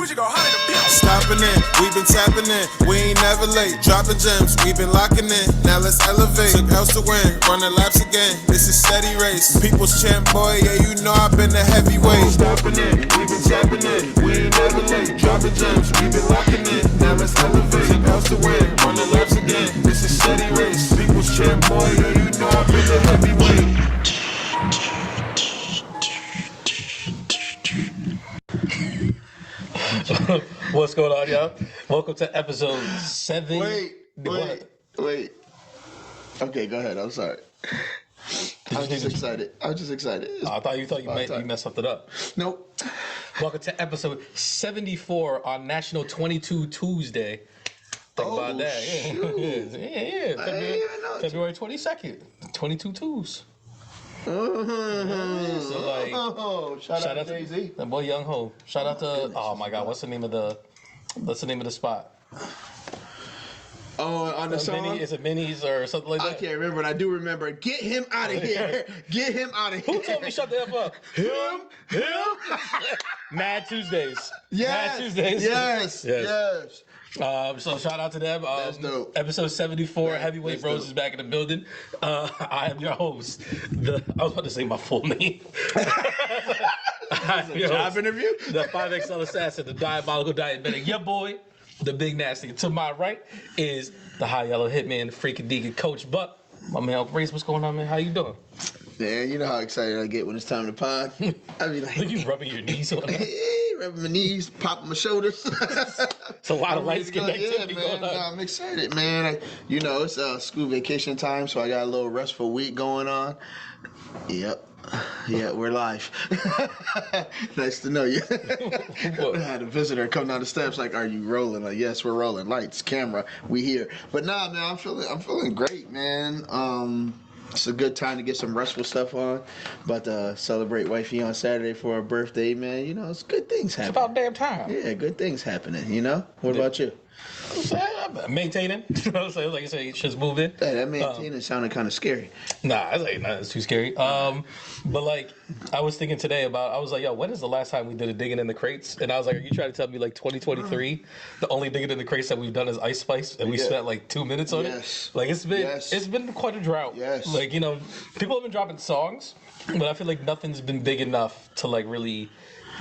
Stopping in, we been tapping in, we ain't never late. Dropping gems, we been locking in. Now let's elevate. Took house to win, running laps again. This is steady race. People's champ, boy, yeah, you know I've been the heavyweight. Stopping in, we been tapping in, we ain't never late. Dropping gems, we been locking in. Now let's elevate. Took house to win, running laps again. This is steady race. People's champ, boy, yeah, you know I've been the heavyweight. What's going on, y'all? Welcome to episode 7. Wait. Okay, go ahead. I'm sorry. I was just excited. I thought you messed something up. Nope. Welcome to episode 74 on National 22 Tuesday. Think about that. Shoot. Yeah. February 22nd. 22 twos. So shout out to Jay-Z. That boy Young Ho. Shout out to my God, what's the name of the spot? Oh, on the song? Is it Minis or something like that? I can't remember, but I do remember. Get him out of here. Get him out of here. Who told me shut the F up? Him? Mad Tuesdays. Yes. So shout out to them. That's dope. Episode 74, Heavyweight Bros is back in the building. I am your host. I was about to say my full name. Job interview? The 5XL assassin, the diabolical diabetic, your boy, the big nasty. To my right is the high yellow hitman, the freaking deacon Coach Buck. My man Uncle Race, what's going on, man? How you doing? Man, you know how excited I get when it's time to pod. I be like, Look, you rubbing your knees on it. Rubbing my knees, popping my shoulders. It's a lot of light skin activity going on. I'm excited, man. It's school vacation time, so I got a little restful week going on. Yep. Yeah, we're live. Nice to know you. I had a visitor come down the steps like, "Are you rolling?" Like, "Yes, we're rolling. Lights, camera, we here." But nah, man, I'm feeling great, man. It's a good time to get some restful stuff on. But celebrate wifey on Saturday for her birthday, man. You know, it's good things happening. It's about damn time. Yeah, good things happening, you know? What about you? I'm maintaining. You know what I'm saying? Like you say, just moving. Hey, that maintaining sounded kind of scary. Nah, it's too scary. But like, I was thinking today I was like, yo, when is the last time we did a digging in the crates? And I was like, are you trying to tell me like 2023, the only digging in the crates that we've done is Ice Spice, and we spent like 2 minutes on it? Like, it's been quite a drought. Yes. Like, you know, people have been dropping songs, but I feel like nothing's been big enough to like really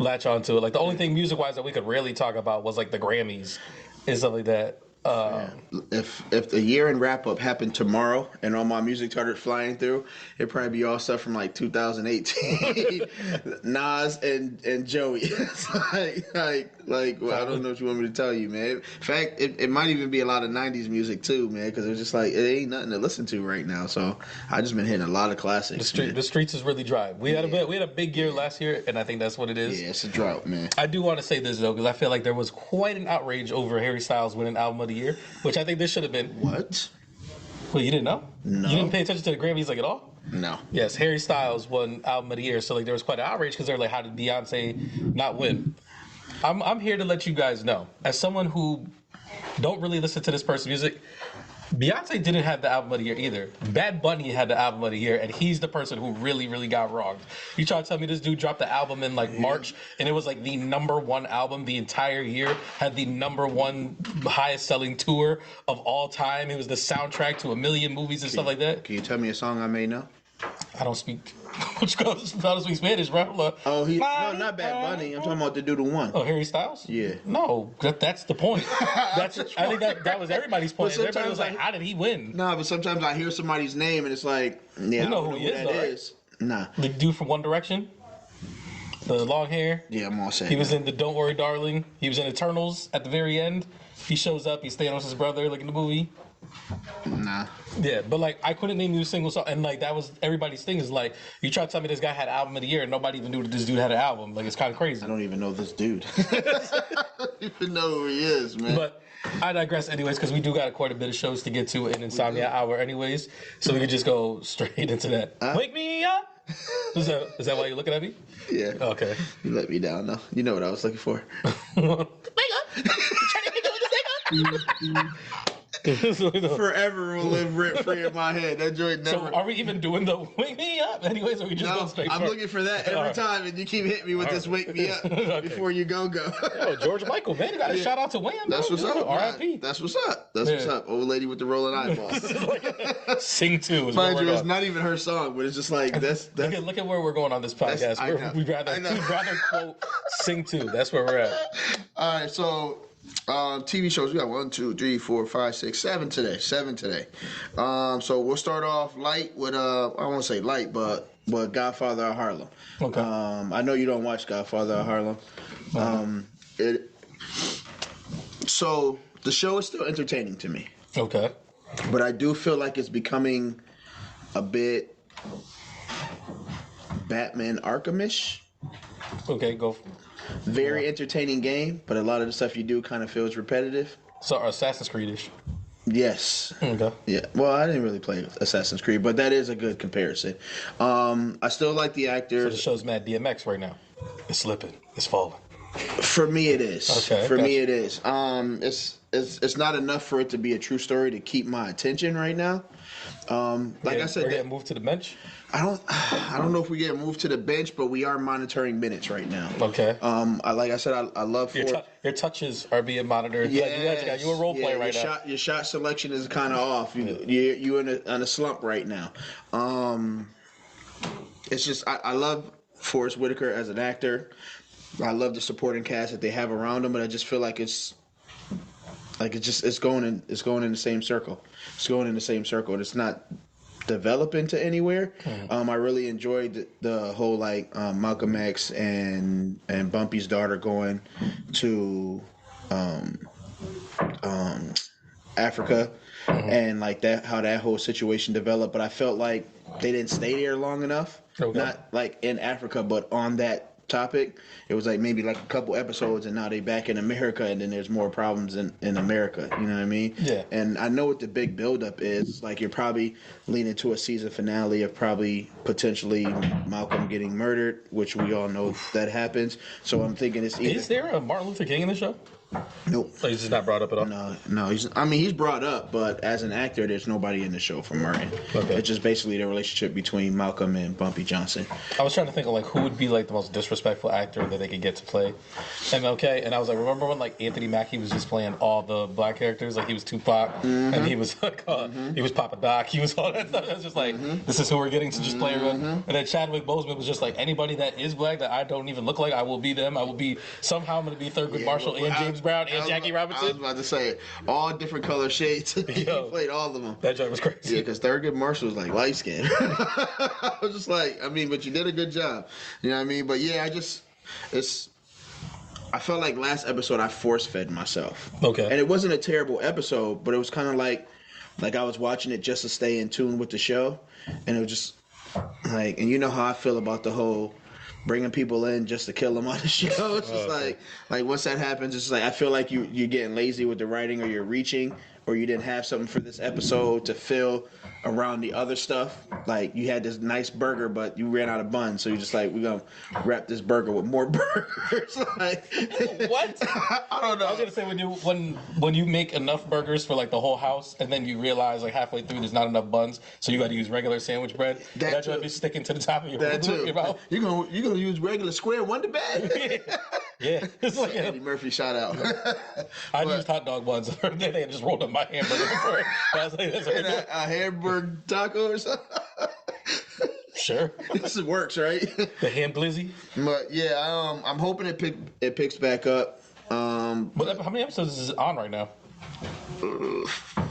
latch onto it. Like, the only thing music-wise that we could really talk about was like the Grammys and stuff like that. If the year-end wrap-up happened tomorrow and all my music started flying through, it'd probably be all stuff from like 2018. Nas and Joey. It's like well, I don't know what you want me to tell you, man. In fact, it might even be a lot of 90s music too, man, because it's just like, it ain't nothing to listen to right now. So I just been hitting a lot of classics. The streets is really dry. We had a big year last year, and I think that's what it is. Yeah, it's a drought, man. I do want to say this though, because I feel like there was quite an outrage over Harry Styles winning Album of the Year, which I think this should have been. What? Wait, you didn't know? No. You didn't pay attention to the Grammys like at all? No. Yes, Harry Styles won Album of the Year, so like there was quite an outrage because they're like, how did Beyonce not win? I'm here to let you guys know, as someone who don't really listen to this person's music, Beyonce didn't have the Album of the Year either. Bad Bunny had the Album of the Year, and he's the person who really, really got wronged. You try to tell me this dude dropped the album in like March, and it was like the #1 album the entire year, had the #1 highest selling tour of all time. It was the soundtrack to a million movies and stuff like that. Can you tell me a song I may know? I don't speak. Which goes, I don't speak Spanish, bro. Look. Oh, no, not Bad Bunny. I'm talking about the dude who won. Oh, Harry Styles? Yeah. No, that's the point. I think that was everybody's point. Everybody was like, how did he win? Nah, but sometimes I hear somebody's name and it's like, yeah, you know I don't who he is, that though, is. Right? Nah. The dude from One Direction? The long hair? Yeah, I'm all set. He was in the Don't Worry Darling. He was in Eternals at the very end. He shows up, he's Thanos' brother, like in the movie. Nah. Yeah, but like I couldn't name you a single song, and like that was everybody's thing. Is like you try to tell me this guy had Album of the Year, and nobody even knew that this dude had an album. Like it's kind of crazy. I don't even know this dude. I don't even know who he is, man. But I digress, anyways, because we do got quite a bit of shows to get to in Insomnia Hour, anyways. So we could just go straight into that. Wake me up. Is that why you're looking at me? Yeah. Okay. You let me down, though. You know what I was looking for. Wake up. Trying to hit you with this nigga. forever will live rent free in my head. That joint never. So are we even doing the wake me up? Anyways, or we just going straight I'm for it? looking for that every time, and you keep hitting me with this "wake me up" before you go. Yo, George Michael, man, you got to shout out to Wham. That's what's up. R.I.P. That's what's up. That's what's up. Old lady with the rolling eyeballs. Sing 2 is Mind what you, we're it's on. not even her song, but it's just like that's. Look at where we're going on this podcast. I know. We'd rather quote Sing 2. That's where we're at. All right, so TV shows, we got 1, 2, 3, 4, 5, 6, 7 today. 7 today. So we'll start off light with I won't say light, but Godfather of Harlem. Okay. I know you don't watch Godfather of Harlem. So the show is still entertaining to me, Okay. but I do feel like it's becoming a bit Batman Arkham-ish. Okay, go. Very entertaining game, but a lot of the stuff you do kind of feels repetitive. So Assassin's Creed-ish. Yes. Okay. Yeah. Well, I didn't really play Assassin's Creed, but that is a good comparison. I still like the So the actors. show's mad DMX right now. It's slipping. It's falling. For me, it is. Okay, For me, gotcha. it is. It's not enough for it to be a true story to keep my attention right now. Like I said, we're getting moved to the bench. I don't know if we get moved to the bench, but we are monitoring minutes right now. Okay. Like I said, I love Your touches are being monitored. Yeah, You a role player right now. Your shot selection is kind of off. You're in a slump right now. It's just I love Forrest Whitaker as an actor. I love the supporting cast that they have around him, but I just feel like it's going in the same circle. It's going in the same circle, and it's not developing to anywhere. I really enjoyed the whole Malcolm X and Bumpy's daughter going to Africa and that how that whole situation developed. But I felt like they didn't stay there long enough. Okay. Not like in Africa, but on that topic. It was maybe a couple episodes, and now they back in America, and then there's more problems in America. You know what I mean? Yeah. And I know what the big buildup is. You're probably leaning to a season finale of probably potentially Malcolm getting murdered, which we all know that happens. So I'm thinking it's either. Is there a Martin Luther King in the show? Nope. So he's just not brought up at all? No. He's brought up, but as an actor, there's nobody in the show for Martin. Okay. It's just basically the relationship between Malcolm and Bumpy Johnson. I was trying to think of who would be the most disrespectful actor that they could get to play MLK, and I was remember when Anthony Mackie was just playing all the black characters, he was Tupac, and he was he was Papa Doc, he was all that stuff. It was just this is who we're getting to just play everyone. And then Chadwick Boseman was just anybody that is black that I don't even look like, I will be them. I will be somehow I'm going to be Thurgood Marshall and James Brown and Jackie Robinson. I was about to say all different color shades. He played all of them. That joke was crazy. Yeah, because Thurgood Marshall was light skinned. I was just but you did a good job. You know what I mean? But yeah, I felt like last episode I force fed myself. Okay. And it wasn't a terrible episode, but it was kind of like I was watching it just to stay in tune with the show, and it was just and you know how I feel about the whole bringing people in just to kill them on the show. It's just once that happens, it's I feel like you're getting lazy with the writing, or you're reaching, or you didn't have something for this episode to fill around the other stuff. You had this nice burger, but you ran out of buns, so you're just we're gonna wrap this burger with more burgers. What? I don't know. I was gonna say when you make enough burgers for the whole house, and then you realize halfway through there's not enough buns, so you got to use regular sandwich bread. That should be sticking to the top of your mouth. You're gonna use regular square Wonder Bread. Yeah. It's Eddie Murphy shout out. I used hot dog buns. They just rolled up my hamburger before. I was that's a hamburger taco or something. Sure. This works, right? The ham glizzy. But yeah, I'm hoping it picks back up. But how many episodes is it on right now?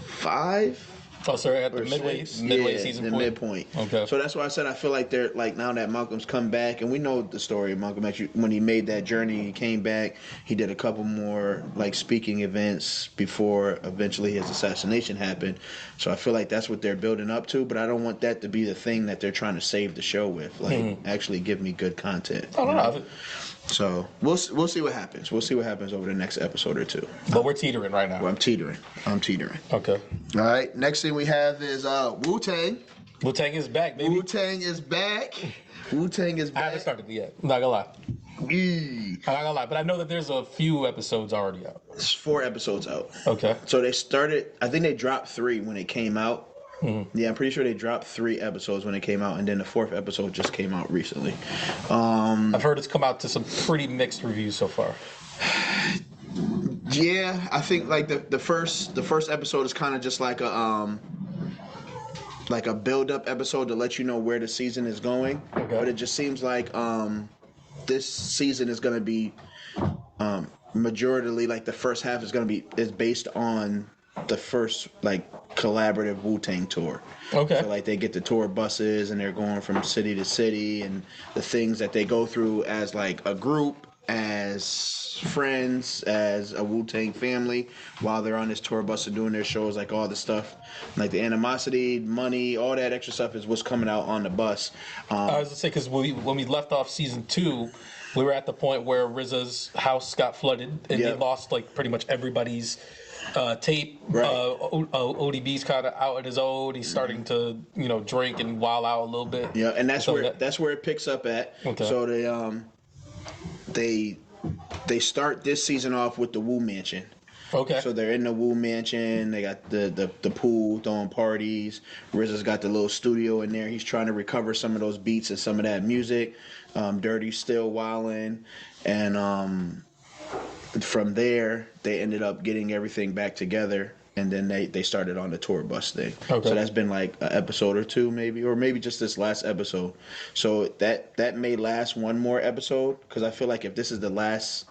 5. Oh, sorry, at the midway season point. Midpoint. Okay. So that's why I said I feel like they're now that Malcolm's come back, and we know the story of Malcolm X. When he made that journey, he came back. He did a couple more speaking events before eventually his assassination happened. So I feel like that's what they're building up to. But I don't want that to be the thing that they're trying to save the show with. Actually give me good content. I don't know. So we'll see what happens. We'll see what happens over the next episode or two. But we're teetering right now. Well, I'm teetering. Okay. All right. Next thing we have is Wu-Tang. Wu-Tang is back, baby. Wu-Tang is back. I haven't started it yet. I'm not gonna lie. Eee. I'm not gonna lie, but I know that there's a few episodes already out. It's 4 episodes out. Okay. So they started. I think they dropped 3 when it came out. Yeah, I'm pretty sure they dropped 3 episodes when it came out, and then the 4th episode just came out recently. I've heard it's come out to some pretty mixed reviews so far. Yeah, I think like the first episode is kind of just like a build up episode to let you know where the season is going. Okay. But it just seems like this season is going to be majoritarily like the first half is based on the first like collaborative Wu-Tang tour. Okay. So like they get the tour buses and they're going from city to city, and the things that they go through as like a group, as friends, as a Wu-Tang family while they're on this tour bus and doing their shows, like all the stuff, like the animosity, money, all that extra stuff is what's coming out on the bus. I was gonna say, because when we left off season 2, we were at the point where RZA's house got flooded and they Yep. lost like pretty much everybody's tape. Right. ODB's kind of out at his own. He's starting to drink and wild out a little bit. Yeah, and that's So where it picks up at. Okay. So they start this season off with the Wu Mansion. Okay. So they're in the Wu Mansion. They got the pool, throwing parties. RZA's got the little studio in there. He's trying to recover some of those beats and some of that music. Dirty's still wildin', and from there they ended up getting everything back together. And then they started on the tour bus thing. Okay. So that's been like an episode or 2 maybe, or maybe just this last episode. So that may last one more episode, because I feel like if this is the last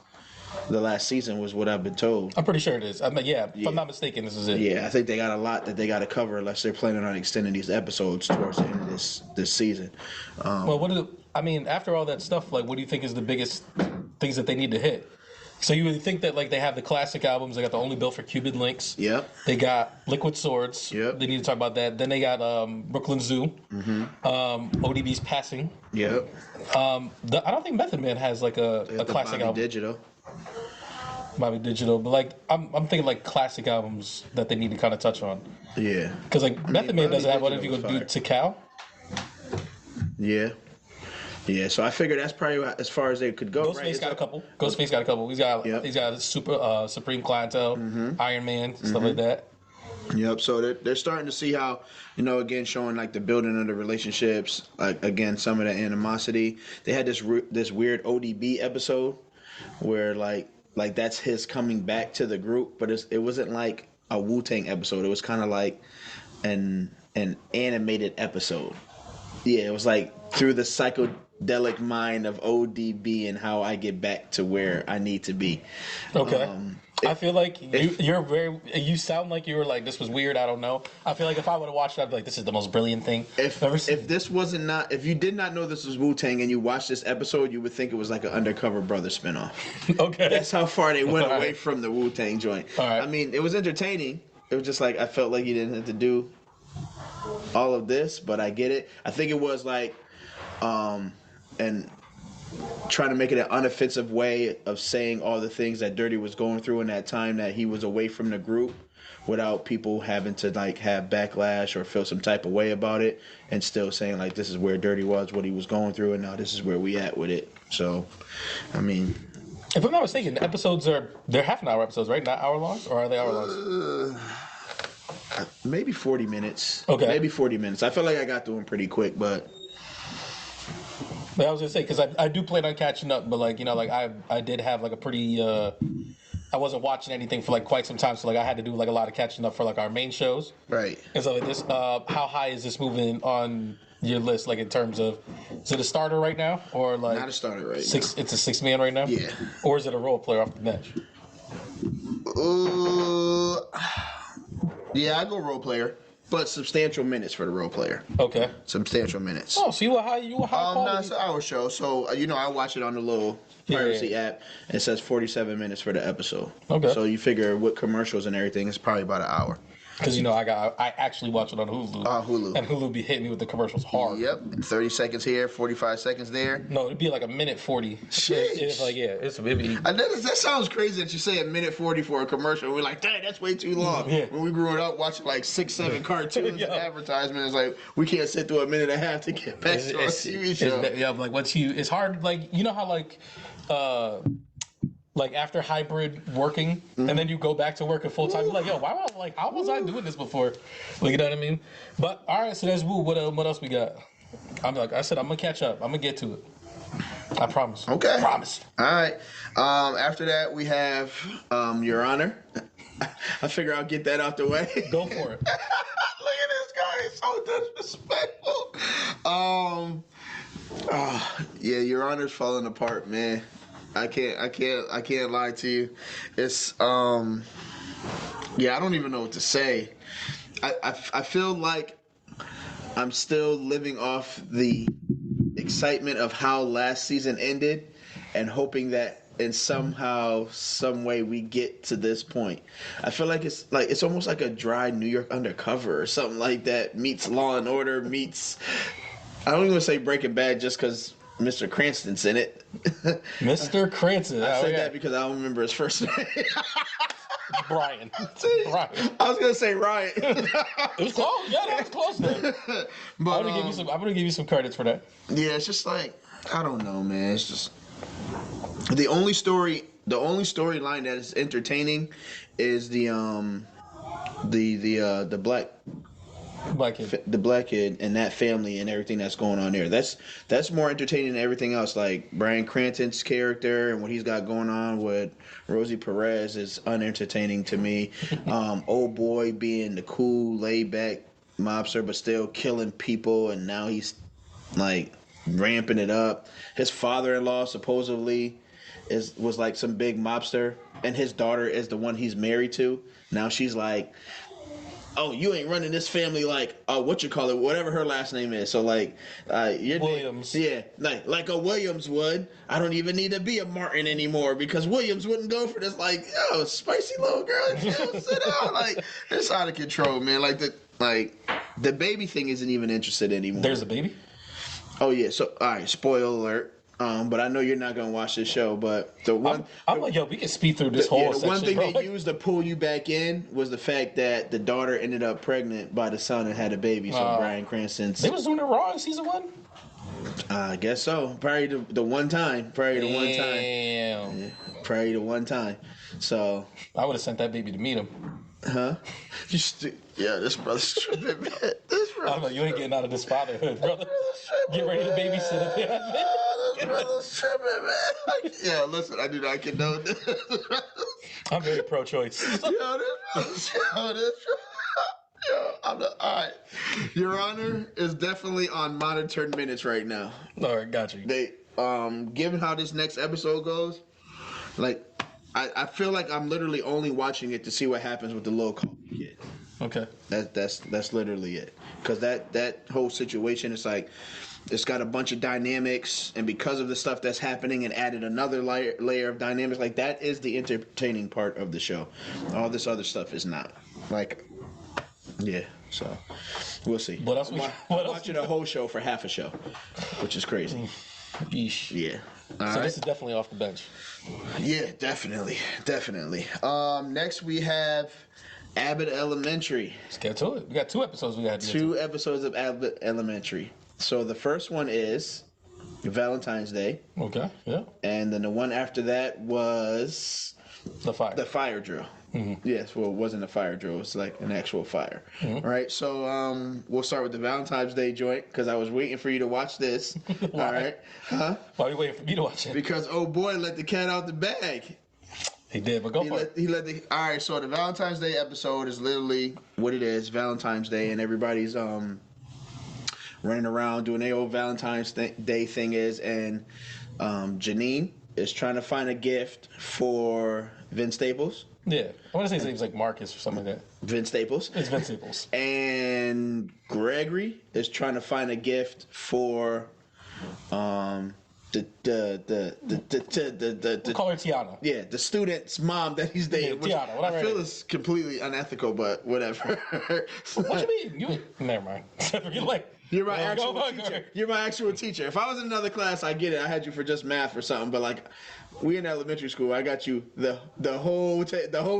season was what I've been told. I'm pretty sure it is. I mean, if I'm not mistaken, this is it. Yeah, I think they got a lot that they got to cover unless they're planning on extending these episodes towards the end of this season. Well, after all that stuff, like, what do you think is the biggest things that they need to hit? So you would think that like they have the classic albums. They got the Only Built for Cupid Links. Yep. They got Liquid Swords. Yep. They need to talk about that. Then they got Brooklyn Zoo. Mm-hmm. ODB's Passing. Yep. I don't think Method Man has like a classic Bobby album. Digital. Bobby Digital, but like I'm thinking like classic albums that they need to kind of touch on. Yeah. Because like Method Man Bobby doesn't have one. If Digital you go was do Tikal. Yeah. Yeah, so I figured that's probably as far as they could go. Ghostface got a couple. Ghostface got a couple. He's got Supreme Clientele, Mm-hmm. Iron Man, stuff like that. Yep. So they're starting to see how, again, showing like the building of the relationships. Like again, some of the animosity. They had this weird ODB episode where like that's his coming back to the group, but it wasn't like a Wu-Tang episode. It was kind of like an animated episode. Yeah, it was like through the psychedelic mind of ODB and how I get back to where I need to be. Okay. I feel like you sound like you were like, this was weird, I don't know. I feel like if I would have watched it, I'd be like, this is the most brilliant thing I've ever seen. If you did not know this was Wu-Tang and you watched this episode, you would think it was like an Undercover Brother spinoff. Okay. That's how far they went All away right. from the Wu-Tang joint. All right. I mean, it was entertaining. It was just like, I felt like you didn't have to do all of this, but I get it. I think it was like, and trying to make it an unoffensive way of saying all the things that Dirty was going through in that time that he was away from the group, without people having to like have backlash or feel some type of way about it, and still saying like, this is where Dirty was, what he was going through, and now this is where we at with it. So, I mean, If I'm not mistaken, the episodes they're half an hour episodes, right? Not hour longs, or are they hour longs? maybe 40 minutes. Okay. Maybe 40 minutes. I feel like I got through them pretty quick, but But I was gonna say, because I do plan on catching up, but like I did have like a pretty I wasn't watching anything for like quite some time, so like I had to do like a lot of catching up for like our main shows right. and stuff like this. How high is this moving on your list? Like in terms of, is it a starter right now, or like Not a starter right six? It's a 6-man right now. Yeah. Or is it a role player off the bench? Yeah, I go role player, but substantial minutes for the role player. Okay. Substantial minutes. Oh, so you were high No, quality. it's an hour show, so I watch it on the little piracy app, and it says 47 minutes for the episode. Okay. So you figure with commercials and everything, it's probably about an hour. Because I actually watch it on Hulu. Hulu. And Hulu be hitting me with the commercials hard. Yep. 30 seconds here, 45 seconds there. No, it'd be like a minute 40. It's like it'd be. That sounds crazy that you say a minute 40 for a commercial. We're like, dang, that's way too long. Yeah. When we grew up watching like 6, 7 cartoons and advertisements, like we can't sit through a minute and a half to get back to our TV show. Like it's hard. Like you know how like after hybrid working, and then you go back to working full time. You're like, yo, how was I doing this before? Like, you know what I mean? But all right, so that's Wu. What else we got? I'm gonna catch up. I'm gonna get to it. I promise. Okay. Promise. All right. After that, we have Your Honor. I figure I'll get that out the way. Go for it. Look at this guy. He's so disrespectful. Yeah, Your Honor's falling apart, man. I can't lie to you. It's I don't even know what to say. I feel like I'm still living off the excitement of how last season ended and hoping that in somehow, some way we get to this point. I feel like it's almost like a dry New York Undercover or something like that meets Law and Order meets, I don't even say Breaking Bad just because Mr. Cranston's in it. Mr. Cranston. I said that because I don't remember his first name. Brian. Brian. I was gonna say Ryan. It was close. Yeah, that was close then. But I'm gonna give you some credits for that. yeah, it's just like I don't know, man. It's just the only storyline that is entertaining is the black kid and that family and everything that's going on there. That's more entertaining than everything else. Like Bryan Cranston's character and what he's got going on with Rosie Perez is unentertaining to me. Old boy being the cool, laid back mobster, but still killing people, and now he's like ramping it up. His father-in-law supposedly was like some big mobster, and his daughter is the one he's married to. Now she's like, oh, you ain't running this family like whatever her last name is. So like, Williams. Yeah, like a Williams would. I don't even need to be a Martin anymore because Williams wouldn't go for this. Like, yo, spicy little girl, sit down. Like, it's out of control, man. Like the baby thing isn't even interested anymore. There's a baby? Oh yeah. So all right, spoiler alert. But I know you're not gonna watch this show. But I'm like, yo, we can speed through this whole section. The one thing they used to pull you back in was the fact that the daughter ended up pregnant by the son and had a baby. So Bryan Cranston's. They was doing it wrong in season 1. I guess so. Probably the one time. Damn. Yeah, probably the one time. So I would have sent that baby to meet him. Huh? This brother's tripping, man. I don't know. You ain't getting out of this fatherhood, brother. Get ready to babysit it. This brother's tripping, man. Yeah, listen, I do not condone this. I'm very pro-choice. All right. Your Honor is definitely on monitored minutes right now. All right, got you. They, given how this next episode goes, like, I feel like I'm literally only watching it to see what happens with the little coffee kid. Okay. That's literally it. Because that whole situation is like, it's got a bunch of dynamics, and because of the stuff that's happening, and added another layer of dynamics. Like, that is the entertaining part of the show. All this other stuff is not. Like, yeah. So we'll see. What else? I'm watching a whole show for half a show, which is crazy. Yeesh. Yeah. This is definitely off the bench. Yeah, definitely. Next we have Abbot Elementary. Let's get to it. We got 2 episodes we got to get to. 2 episodes of Abbot Elementary. So the first one is Valentine's Day. Okay, yeah. And then the one after that was the fire drill. Mm-hmm. Yes, well, it wasn't a fire drill. It was like an actual fire. Mm-hmm. All right, so we'll start with the Valentine's Day joint because I was waiting for you to watch this. All right. Huh? Why are you waiting for me to watch it? Because old boy let the cat out the bag. He did, but go for it. All right, so the Valentine's Day episode is literally what it is, Valentine's Day, and everybody's running around doing their old Valentine's Day thing and Janine is trying to find a gift for Vince Staples. Yeah, I want to say his name's like Marcus or something like that. Vince Staples. It's Vince Staples. And Gregory is trying to find a gift for We'll call her Tiana. Yeah, the student's mom that he's dating. Which Tiana, whatever I feel it is completely unethical, but whatever. What you mean? Never mind. You're like, You're my oh, actual go on, teacher. go on. You're my actual teacher. If I was in another class, I get it. I had you for just math or something. But like, we in elementary school, I got you the whole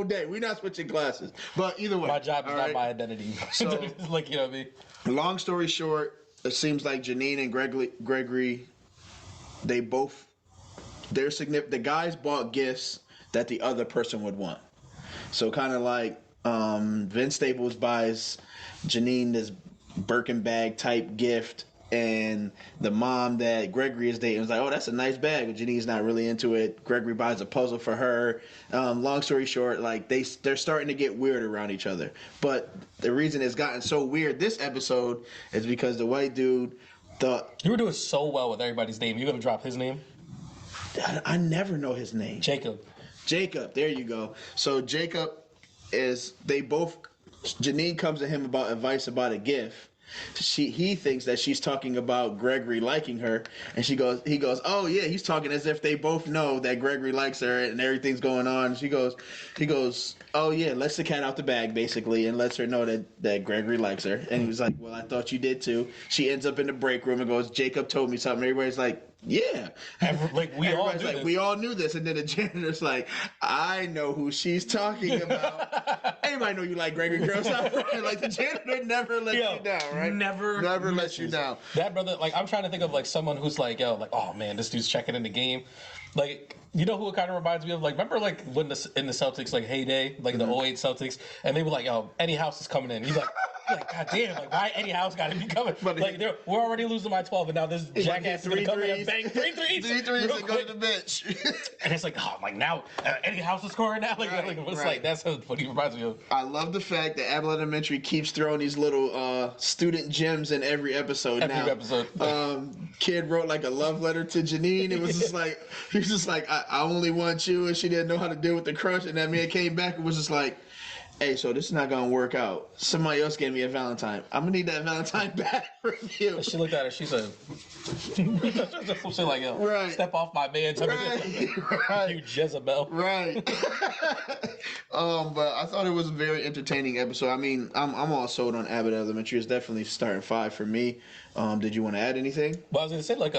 day. We're not switching classes. But either way, My job is all not right? my identity. So- like, you know what I mean? Long story short, it seems like Janine and Gregory, they both, the guys bought gifts that the other person would want. So kind of like Vince Staples buys Janine this Birkin bag type gift, and the mom that Gregory is dating was like, oh, that's a nice bag, but Janine's not really into it. Gregory buys a puzzle for her. Long story short, like they're starting to get weird around each other. But the reason it's gotten so weird this episode is because the white dude thought, You were doing so well with everybody's name. You're going to drop his name? I never know his name. Jacob. Jacob, there you go. So Jacob Janine comes to him about advice about a gift. He thinks that she's talking about Gregory liking her, and he goes, oh yeah, he's talking as if they both know that Gregory likes her and everything's going on. He goes, oh yeah, lets the cat out the bag basically, and lets her know that Gregory likes her. And he was like, well, I thought you did too. She ends up in the break room and goes, Jacob told me something. Everybody's like, yeah. We all knew this. And then the janitor's like, I know who she's talking about. Anybody know you like Gregory, girl? Like the janitor never lets you down, right? Never lets you down. That brother, like, I'm trying to think of like someone who's like, yo, like, oh man, this dude's checking in the game. Like, you know who it kind of reminds me of? Like, remember like when in the Celtics, like heyday, like the 08 Celtics, and they were like, yo, Eddie House is coming in. He's like, God damn, like why Eddie House got to be coming? But like we're already losing by 12, and now this jackass is gonna come in and bang 3 threes. 3 threes real and go quick. to the bench. And it's like, oh, like now Eddie House is scoring now. Like, Right, it's right. like that's what he reminds me of. I love the fact that Abbot Elementary keeps throwing these little student gems in every episode now. Kid wrote like a love letter to Janine. It was just like, he was just like, I only want you, and she didn't know how to deal with the crush, and that man came back and was just like, hey, so this is not gonna work out. Somebody else gave me a Valentine. I'm gonna need that Valentine back from you. She looked at her. She said, "Some shit like, yo, Right. step off my man, Right. you Jezebel." Right. But I thought it was a very entertaining episode. I mean, I'm all sold on Abbott Elementary. It's definitely starting 5 for me. Did you want to add anything? Well, I was gonna say like,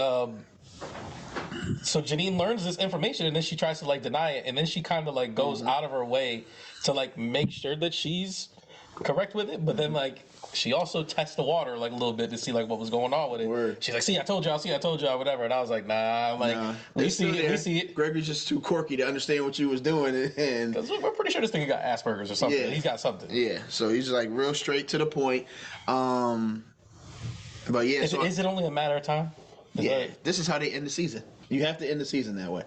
so Janine learns this information and then she tries to like deny it, and then she kind of like goes out of her way to like make sure that she's correct with it, but then like she also tests the water like a little bit to see like what was going on with it. Word. She's like, see, I told y'all, whatever. And I was like, nah, I'm like, we It's see still it, there. we see it. Gregory's just too quorky to understand what you was doing, and 'Cause we're pretty sure this nigga got Asperger's or something. Yeah. He's got something. yeah, so he's like real straight to the point. But yeah, Is it only a matter of time? yeah, this is how they end the season. You have to end the season that way.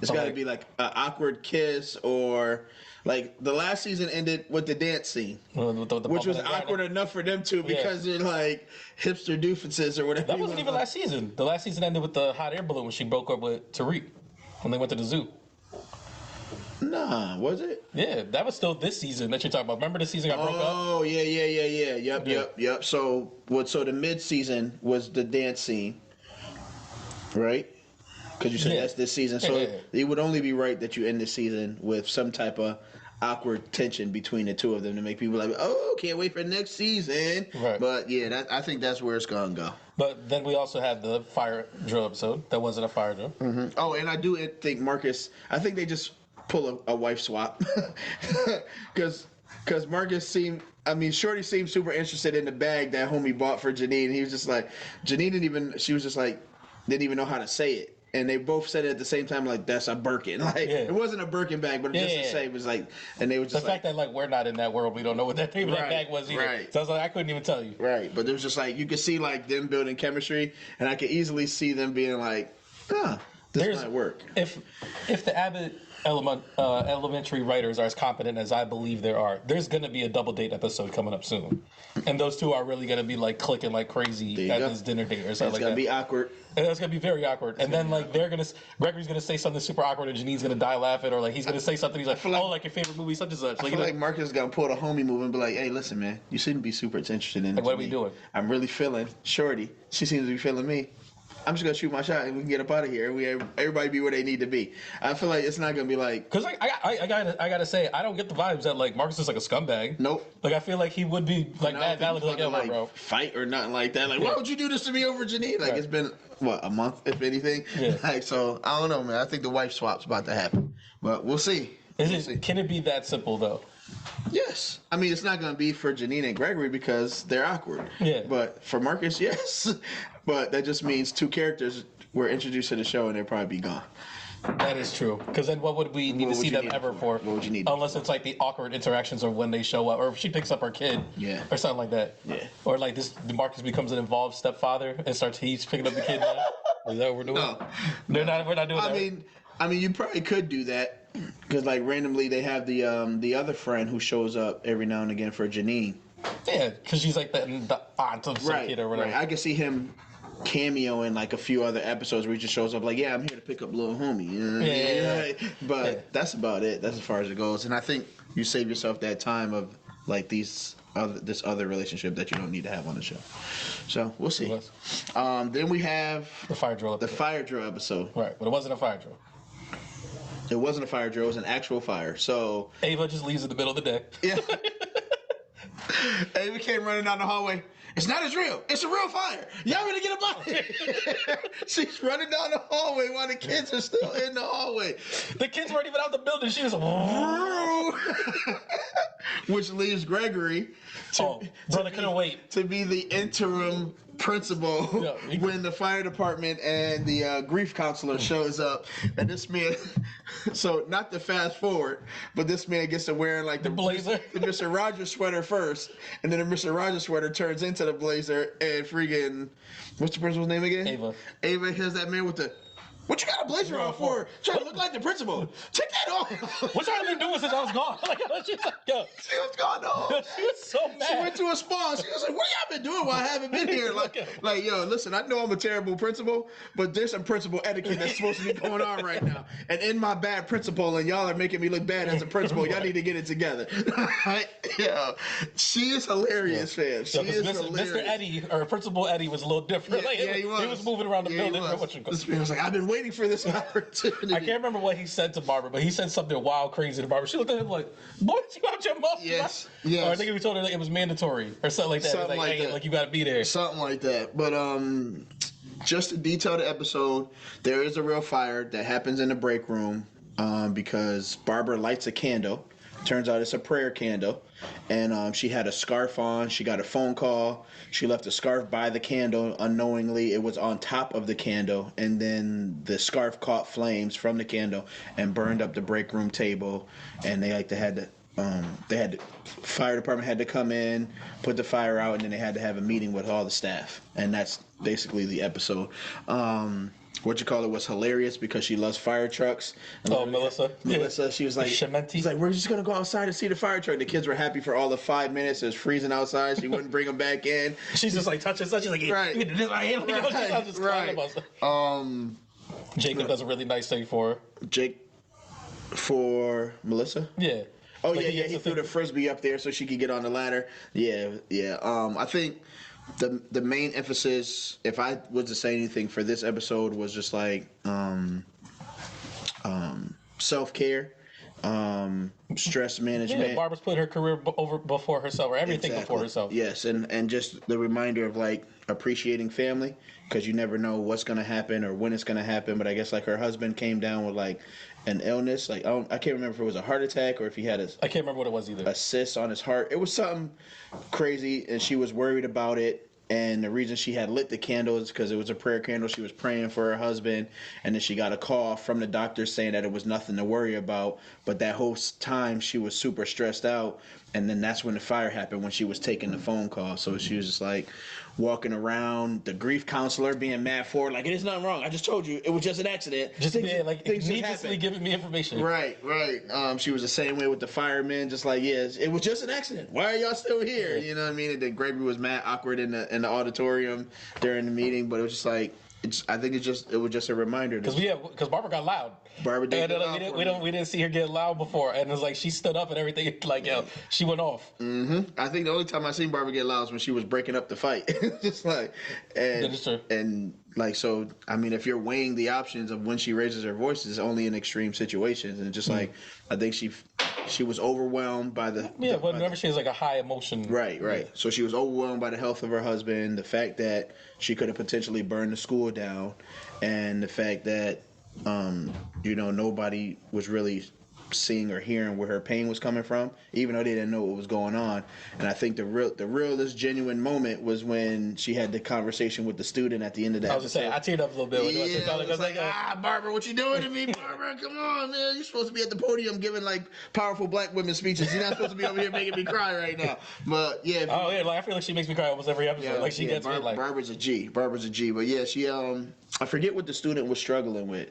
It's got to be like an awkward kiss, or like the last season ended with the dance scene, which was awkward enough for them two because they're like hipster doofuses or whatever. That wasn't even last season. The last season ended with the hot air balloon when she broke up with Tariq when they went to the zoo. Nah, was it? Yeah, that was still this season that you're talking about. Remember the season got broke up? Oh yeah. Yep. So the mid season was the dance scene, right? Because you said that's this season, so it would only be right that you end the season with some type of awkward tension between the two of them to make people like, oh, can't wait for next season. Right. But yeah, I think that's where it's gonna go. But then we also had the fire drill episode. That wasn't a fire drill. Mm-hmm. Oh, and I do think Marcus. I think they just pull a wife swap because Marcus seemed. I mean, Shorty seemed super interested in the bag that homie bought for Janine. He was just like, Janine didn't even. She was just like, didn't even know how to say it. And they both said it at the same time, like, that's a Birkin. Like, it wasn't a Birkin bag, but just to say, it was like, and they were just the fact that, like, we're not in that world, we don't know what that name of that bag was either. Right. So I was like, I couldn't even tell you. Right. But it was just like, you could see, like, them building chemistry, and I could easily see them being like, this might work. If the Abbott Elementary writers are as competent as I believe there are, there's going to be a double date episode coming up soon. And those two are really going to be, like, clicking like crazy at this dinner date or something like that. It's going to be awkward. And it's gonna be very awkward. And then like Gregory's gonna say something super awkward, and Janine's gonna die laughing, or like he's gonna say something. He's like, "Oh, like your favorite movie, such and such." I feel like Marcus is gonna pull the homie move and be like, "Hey, listen, man, you shouldn't be super interested in." Like, what are we doing? I'm really feeling Shorty. She seems to be feeling me. I'm just gonna shoot my shot and we can get up out of here. Everybody be where they need to be. I feel like it's not gonna be like because I gotta say I don't get the vibes that like Marcus is like a scumbag. Nope. Like I feel like he would be like mad valid like yo, bro. Fight or nothing like that. Like why would you do this to me over Janine? Like it's been what a month if anything. Yeah. Like so I don't know, man. I think the wife swap's about to happen, but we'll see. Can it be that simple though? Yes. I mean, it's not going to be for Janine and Gregory because they're awkward. Yeah. But for Marcus, yes. But that just means two characters were introduced to the show and they'll probably be gone. That is true. Because then what would we need to see them ever for? What would you need? Unless it's like the awkward interactions of when they show up, or if she picks up her kid, or something like that. Yeah. Or like Marcus becomes an involved stepfather and he's picking up the kid now. Is that what we're doing? No. We're not doing that. I mean, you probably could do that because, like, randomly they have the other friend who shows up every now and again for Janine. Yeah, because she's like the aunt of some kid or whatever. Right. I can see him cameo in like a few other episodes where he just shows up like, yeah, I'm here to pick up little homie. You know? Yeah. But that's about it. That's as far as it goes. And I think you save yourself that time of like this other relationship that you don't need to have on the show. So we'll see. Then we have the fire drill episode. The fire drill episode. Right, but it wasn't a fire drill. It wasn't a fire drill. It was an actual fire. So Ava just leaves in the middle of the day. Yeah. Ava came running down the hallway. It's not as real. It's a real fire. Y'all ready to get up out here? She's running down the hallway while the kids are still in the hallway. The kids weren't even out the building. She was which leaves Gregory brother couldn't wait to be the interim principal when the fire department and the grief counselor shows up. And this man, so not to fast forward, but this man gets to wearing like the blazer, the Mr. Rogers sweater first, and then the Mr. Rogers sweater turns into the blazer, and freaking, what's the principal's name again? Ava hears that man with the, what you got a blazer on for? Trying to look like the principal. Take that off. What y'all been doing since I was gone? Like, she's like, yo. She was gone home. She was so mad. She went to a spa. She was like, what y'all been doing while I haven't been here? Like, yo, listen, I know I'm a terrible principal, but there's some principal etiquette that's supposed to be going on right now. And in my bad principal, and y'all are making me look bad as a principal, y'all need to get it together. Yo, she is hilarious, fam. She is hilarious. Mr. Eddie, or Principal Eddie, was a little different. Yeah, he was. He was moving around the building. This man was like, I've been waiting for this opportunity. I can't remember what he said to Barbara, but he said something wild, crazy to Barbara. She looked at him like, boy, you out your mouth. Yes. Or I think he told her like, it was mandatory or something like that. Something like that. Like you got to be there. Something like that. But just to detail the episode, there is a real fire that happens in the break room because Barbara lights a candle. Turns out it's a prayer candle. And she had a scarf on. She got a phone call. She left the scarf by the candle unknowingly. It was on top of the candle. And then the scarf caught flames from the candle and burned up the break room table. And they fire department had to come in, put the fire out, and then they had to have a meeting with all the staff. And that's basically the episode. It was hilarious because she loves fire trucks. And Melissa, she was like, she's like, we're just gonna go outside and see the fire truck. The kids were happy for all the 5 minutes. It was freezing outside. She wouldn't bring them back in. She's just like touching stuff. She's like, right. Jacob does a really nice thing for her. For Melissa? Yeah. Oh, like he threw the frisbee up there so she could get on the ladder. Yeah. I think the main emphasis, if I was to say anything for this episode, was just like self-care, stress management. Yeah, Barbara's put her career before herself, or everything before herself. Yes, and just the reminder of like appreciating family, because you never know what's going to happen or when it's going to happen. But I guess like her husband came down with like an illness, like I can't remember if it was a heart attack or if he had I can't remember what it was either. A cyst on his heart. It was something crazy, and she was worried about it. And the reason she had lit the candle is because it was a prayer candle. She was praying for her husband, and then she got a call from the doctor saying that it was nothing to worry about. But that whole time she was super stressed out, and then that's when the fire happened, when she was taking the phone call. So she was just like walking around, the grief counselor being mad for her, like, it is nothing wrong. I just told you it was just an accident. Needlessly giving me information. Right. She was the same way with the firemen, just like, yes, it was just an accident. Why are y'all still here? You know what I mean? And then Gregory was mad awkward in the auditorium during the meeting, but it was just like, I think it was just a reminder. Because Barbara got loud. Barbara did And, get loud we didn't see her get loud before, and it's like she stood up and everything. Like she went off. I think the only time I seen Barbara get loud was when she was breaking up the fight. Just like and like so. I mean, if you're weighing the options of when she raises her voice, it's only in extreme situations, and just like I think she was overwhelmed by the whenever she has like a high emotion. Right. Yeah. So she was overwhelmed by the health of her husband, the fact that she could have potentially burned the school down, and the fact that nobody was really seeing or hearing where her pain was coming from, even though they didn't know what was going on. And I think the realest genuine moment was when she had the conversation with the student at the end of that. I was just saying, I teared up a little bit. I was like, Barbara, what you doing to me, Barbara? Come on, man. You're supposed to be at the podium giving like powerful black women speeches. You're not supposed to be over here making me cry right now. But yeah. I feel like she makes me cry almost every episode. Like she gets me like. Barbara's a G. But yeah, she I forget what the student was struggling with.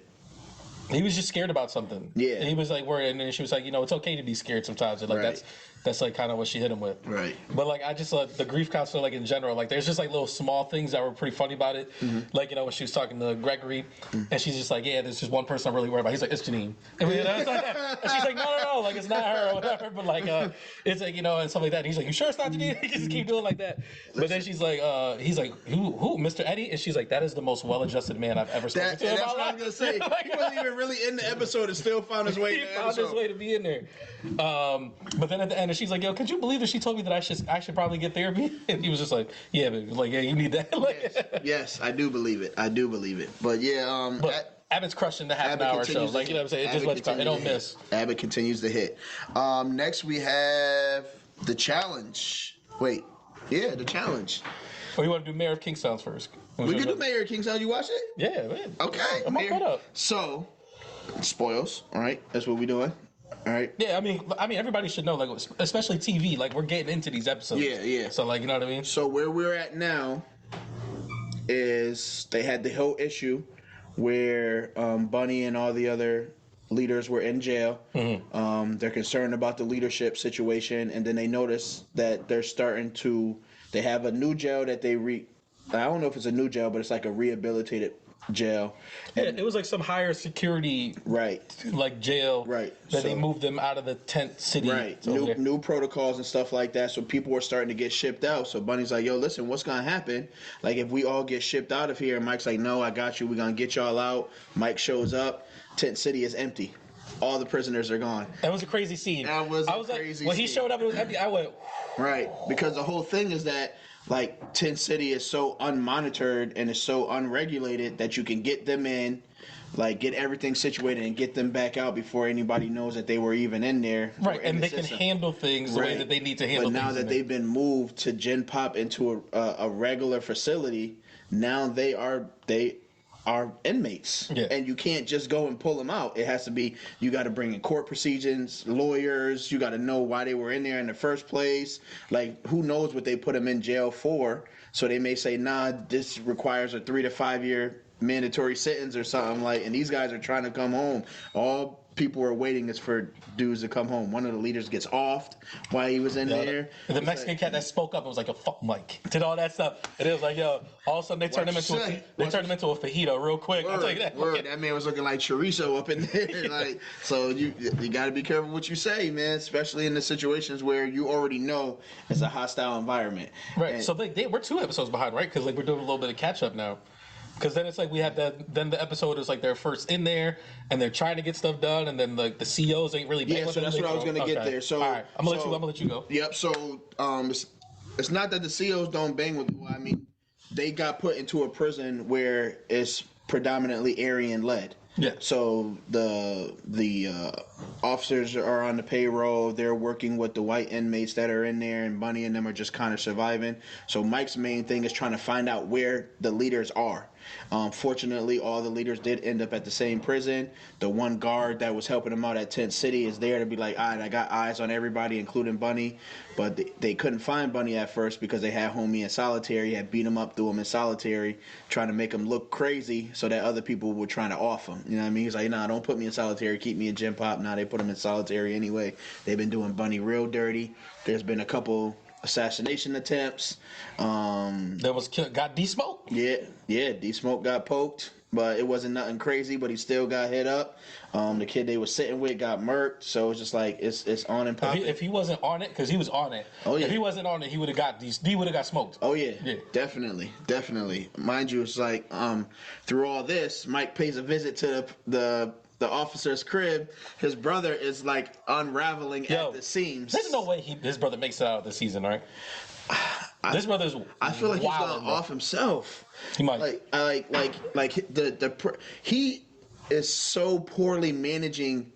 He was just scared about something. Yeah. And he was like worried, and then she was like, it's okay to be scared sometimes. And like that's like kind of what she hit him with. Right. But like I just the grief counselor, like in general, like there's just like little small things that were pretty funny about it. Mm-hmm. Like when she was talking to Gregory, and she's just like, there's just one person I'm really worried about. He's like, it's Janine. And it's like that. And she's like, no, like it's not her or whatever. But like it's like and stuff like that. And he's like, you sure it's not Janine? He just keep doing like that. But then she's like, he's like, who, Mr. Eddie? And she's like, that is the most well-adjusted man I've ever spoken to. That's what I was gonna say. He wasn't even really in the episode and still found his way. He found his way to be in there. But then at the end, she's like, yo, could you believe that she told me that I should probably get therapy? And he was just like, yeah, but like, you need that. Like, yes, I do believe it. But yeah, Abbott's crushing the half-hour show. Like, you know what I'm saying? It just lets it don't miss. Abbott continues to hit. Next we have the challenge. The challenge. Or you want to do Mayor of Kingstown first? We can do Mayor of Kingstown. You watch it? Yeah, man. Okay. I'm all caught up. So, spoils. All right, that's what we're doing. All right. Yeah, I mean, everybody should know, like, especially TV, like, we're getting into these episodes. Yeah. So, like, you know what I mean? So where we're at now is they had the whole issue where Bunny and all the other leaders were in jail. Mm-hmm. They're concerned about the leadership situation, and then they notice that they have a new jail that I don't know if it's a new jail, but it's like a rehabilitated jail. And it was like some higher security, like jail, that they moved them out of the tent city, new protocols and stuff like that. So people were starting to get shipped out. So Bunny's like, "Yo, listen, what's gonna happen? Like, if we all get shipped out of here?" And Mike's like, "No, I got you. We're gonna get y'all out." Mike shows up. Tent city is empty. All the prisoners are gone. That was a crazy scene. I was crazy when he showed up, it was empty. I went, right, because the whole thing is that, like, Tent City is so unmonitored and is so unregulated that you can get them in, like, get everything situated and get them back out before anybody knows that they were even in there. Right, and they can handle things the way that they need to handle things. But now that they've been moved to Gen Pop into a regular facility, now they are inmates. And you can't just go and pull them out. It has to be, you got to bring in court proceedings, lawyers, you got to know why they were in there in the first place. Like, who knows what they put them in jail for. So they may say, nah, this requires a 3 to 5 year mandatory sentence or something, like, and these guys are trying to come home. All people are waiting is for dudes to come home. One of the leaders gets offed while he was in there. The Mexican cat that spoke up, it was like a fuck Mike. Did all that stuff. And it was like, yo, all of a sudden they turned him into a fajita real quick. I'll tell you that. That man was looking like chorizo up in there. Like, so you got to be careful what you say, man, especially in the situations where you already know it's a hostile environment. Right. And so we're 2 episodes behind, right? Because like we're doing a little bit of catch up now. Because then it's like we have then the episode is like they're first in there and they're trying to get stuff done, and then like the COs ain't really with so that's what I was gonna get there. So all right, I'm gonna let you go. Yep. So it's not that the COs don't bang with. I mean, they got put into a prison where it's predominantly Aryan led. Yeah. So the officers are on the payroll. They're working with the white inmates that are in there, and Bunny and them are just kind of surviving. So Mike's main thing is trying to find out where the leaders are. Fortunately, all the leaders did end up at the same prison. The one guard that was helping them out at Tent City is there to be like, all right, I got eyes on everybody, including Bunny. But they couldn't find Bunny at first because they had homie in solitary, had beat him up, threw him in solitary, trying to make him look crazy so that other people were trying to off him. You know what I mean? He's like, nah, don't put me in solitary, keep me in Gen Pop. Nah, they put him in solitary anyway. They've been doing Bunny real dirty. There's been a couple assassination attempts. There was got D-Smoke. Yeah, D Smoke got poked, but it wasn't nothing crazy. But he still got hit up. The kid they was sitting with got murked, so it's just like it's on and popping. If he wasn't on it, because he was on it. Oh yeah. If he wasn't on it, he would have got smoked. Oh yeah, definitely. Mind you, it's like through all this, Mike pays a visit to the officer's crib. His brother is like unraveling at the seams. There's no way his brother makes it out of the season, right? This brother's. I feel like he's wilding, going off himself. He might. He is so poorly managing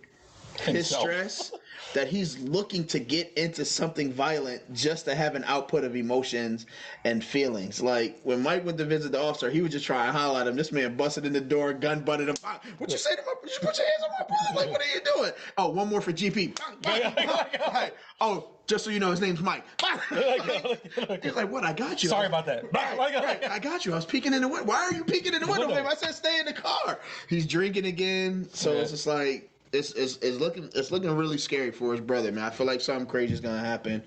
his stress that he's looking to get into something violent just to have an output of emotions and feelings. Like when Mike went to visit the officer, he was just trying to holler at him. This man busted in the door, gun butted him. What you say to my? You put your hands on my brother. Like, what are you doing? Oh, one more for GP. Right. Oh, just so you know, his name's Mike. He's like, what? I got you. Sorry about that. Right. I got you. I was peeking in the window. Why are you peeking in the window? I said, stay in the car. He's drinking again. So it's just like. It's looking really scary for his brother, man. I feel like something crazy is gonna happen.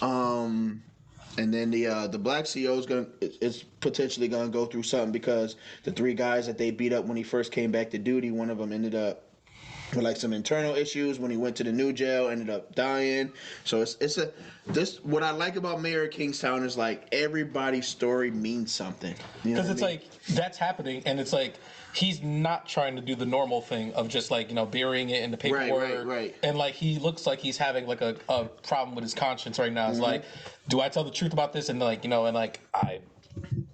And then the black CO is potentially gonna go through something because the 3 guys that they beat up when he first came back to duty, one of them ended up with like some internal issues. When he went to the new jail, ended up dying. So what I like about Mayor of Kingstown is like everybody's story means something. Because it's like that's happening, and it's like. He's not trying to do the normal thing of just like, burying it in the paperwork. Right. And like he looks like he's having like a problem with his conscience right now. It's like, do I tell the truth about this? And like, and like I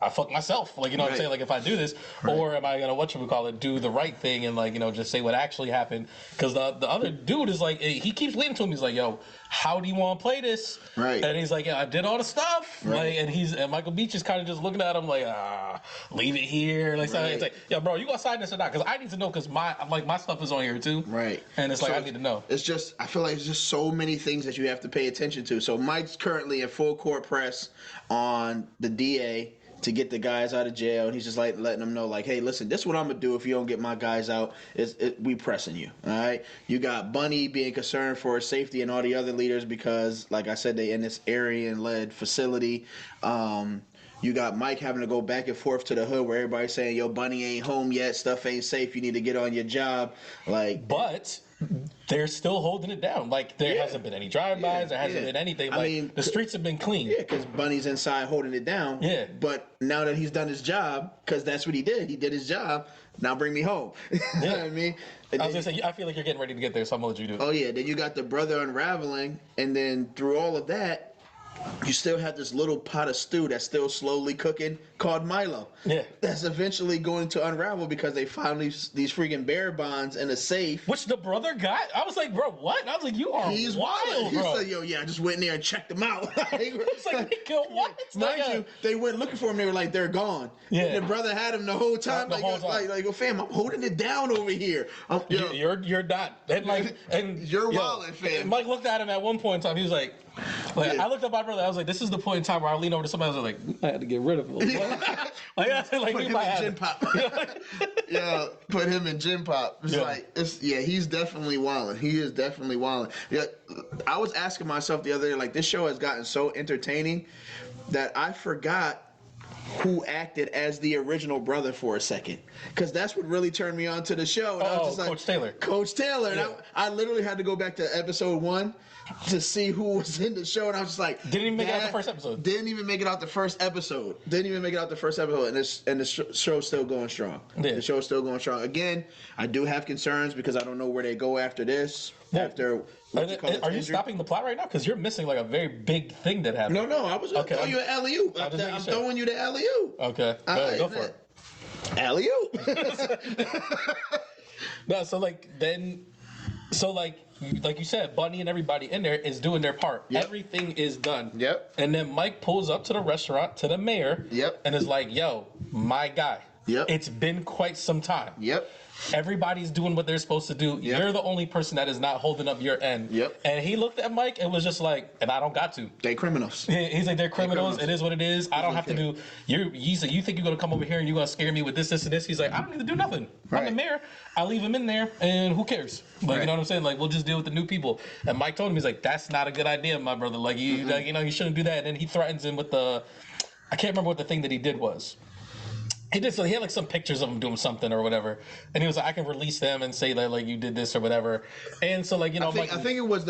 fuck myself. Like, what I'm saying? Like if I do this, or am I gonna do the right thing and like, just say what actually happened? Because the other dude is like, he keeps leading to him. He's like, yo, how do you want to play this? Right. And he's like, yeah, I did all the stuff. Right. Like, and Michael Beach is kind of just looking at him like, leave it here. Like, so it's like, yo, bro, you gonna sign this or not? Because I need to know because my stuff is on here too. Right. And it's like I need to know. It's just I feel like it's just so many things that you have to pay attention to. So Mike's currently in full court press on the DA to get the guys out of jail, and he's just like letting them know, like, hey, listen, this is what I'm gonna do if you don't get my guys out. We pressing you, all right? You got Bunny being concerned for his safety and all the other leaders because, like I said, they in this Aryan-led facility. You got Mike having to go back and forth to the hood where everybody's saying, yo, Bunny ain't home yet, stuff ain't safe, you need to get on your job. But they're still holding it down. Like, there hasn't been any drive-bys, there hasn't been anything. Like, I mean, the streets have been clean. Yeah, because Bunny's inside holding it down. Yeah. But now that he's done his job, because that's what he did his job, now bring me home. You know what I mean? I was going to say, I feel like you're getting ready to get there, so I'm going to let you do it. Oh, yeah. Then you got the brother unraveling, and then through all of that, you still have this little pot of stew that's still slowly cooking called Milo. Yeah. That's eventually going to unravel because they found these freaking bearer bonds in a safe. Which the brother got? I was like, bro, what? And I was like, you are wild, bro. He said, yo, yeah, I just went in there and checked them out. It's like, what? Mind you, they went looking for him. They were like, they're gone. Yeah. And the brother had him the whole time. Like, fam, I'm holding it down over here. You're not. And you're wilding, fam. Mike looked at him at one point in time. He was like, I looked at my brother. I was like, "This is the point in time where I lean over to somebody. I was like, I had to get rid of him. Put him in gin pop. Yeah, put him in gin pop. He's definitely wilding. He is definitely wilding. Yeah, I was asking myself the other day, like, this show has gotten so entertaining that I forgot who acted as the original brother for a second, because that's what really turned me on to the show. And I was just like, Coach Taylor. And I literally had to go back to episode 1 to see who was in the show, and I was just like, didn't even make it out the first episode. Didn't even make it out the first episode. And the show's still going strong. Yeah. The show's still going strong. Again, I do have concerns because I don't know where they go after this. Yeah. Are you stopping the plot right now? Because you're missing like a very big thing that happened. No, I was going to throw you an alley-oop. I'm throwing you the alley-oop. Okay, go for it. Alley-oop. No, so like you said, Bunny and everybody in there is doing their part. Yep. Everything is done. Yep. And then Mike pulls up to the restaurant to the mayor. Yep. And is like, yo, my guy. Yep. It's been quite some time. Yep. Everybody's doing what they're supposed to do. Yep. You're the only person that is not holding up your end. Yep. And he looked at Mike and was just like, and I don't got to. They criminals. He's like, they're criminals. It is what it is. I don't have to okay. do. You think you're gonna come over here and you're gonna scare me with this, and this? He's like, I don't need to do nothing. I'm Right. the mayor. I leave him in there, and who cares? Like, you know what I'm saying? Like, we'll just deal with the new people. And Mike told him, he's like, that's not a good idea, my brother. Like, you you shouldn't do that. And then he threatens him with the, I can't remember what the thing that he did was. He did so. He had like some pictures of him doing something or whatever, and he was like, "I can release them and say that like you did this or whatever." And so like I think it was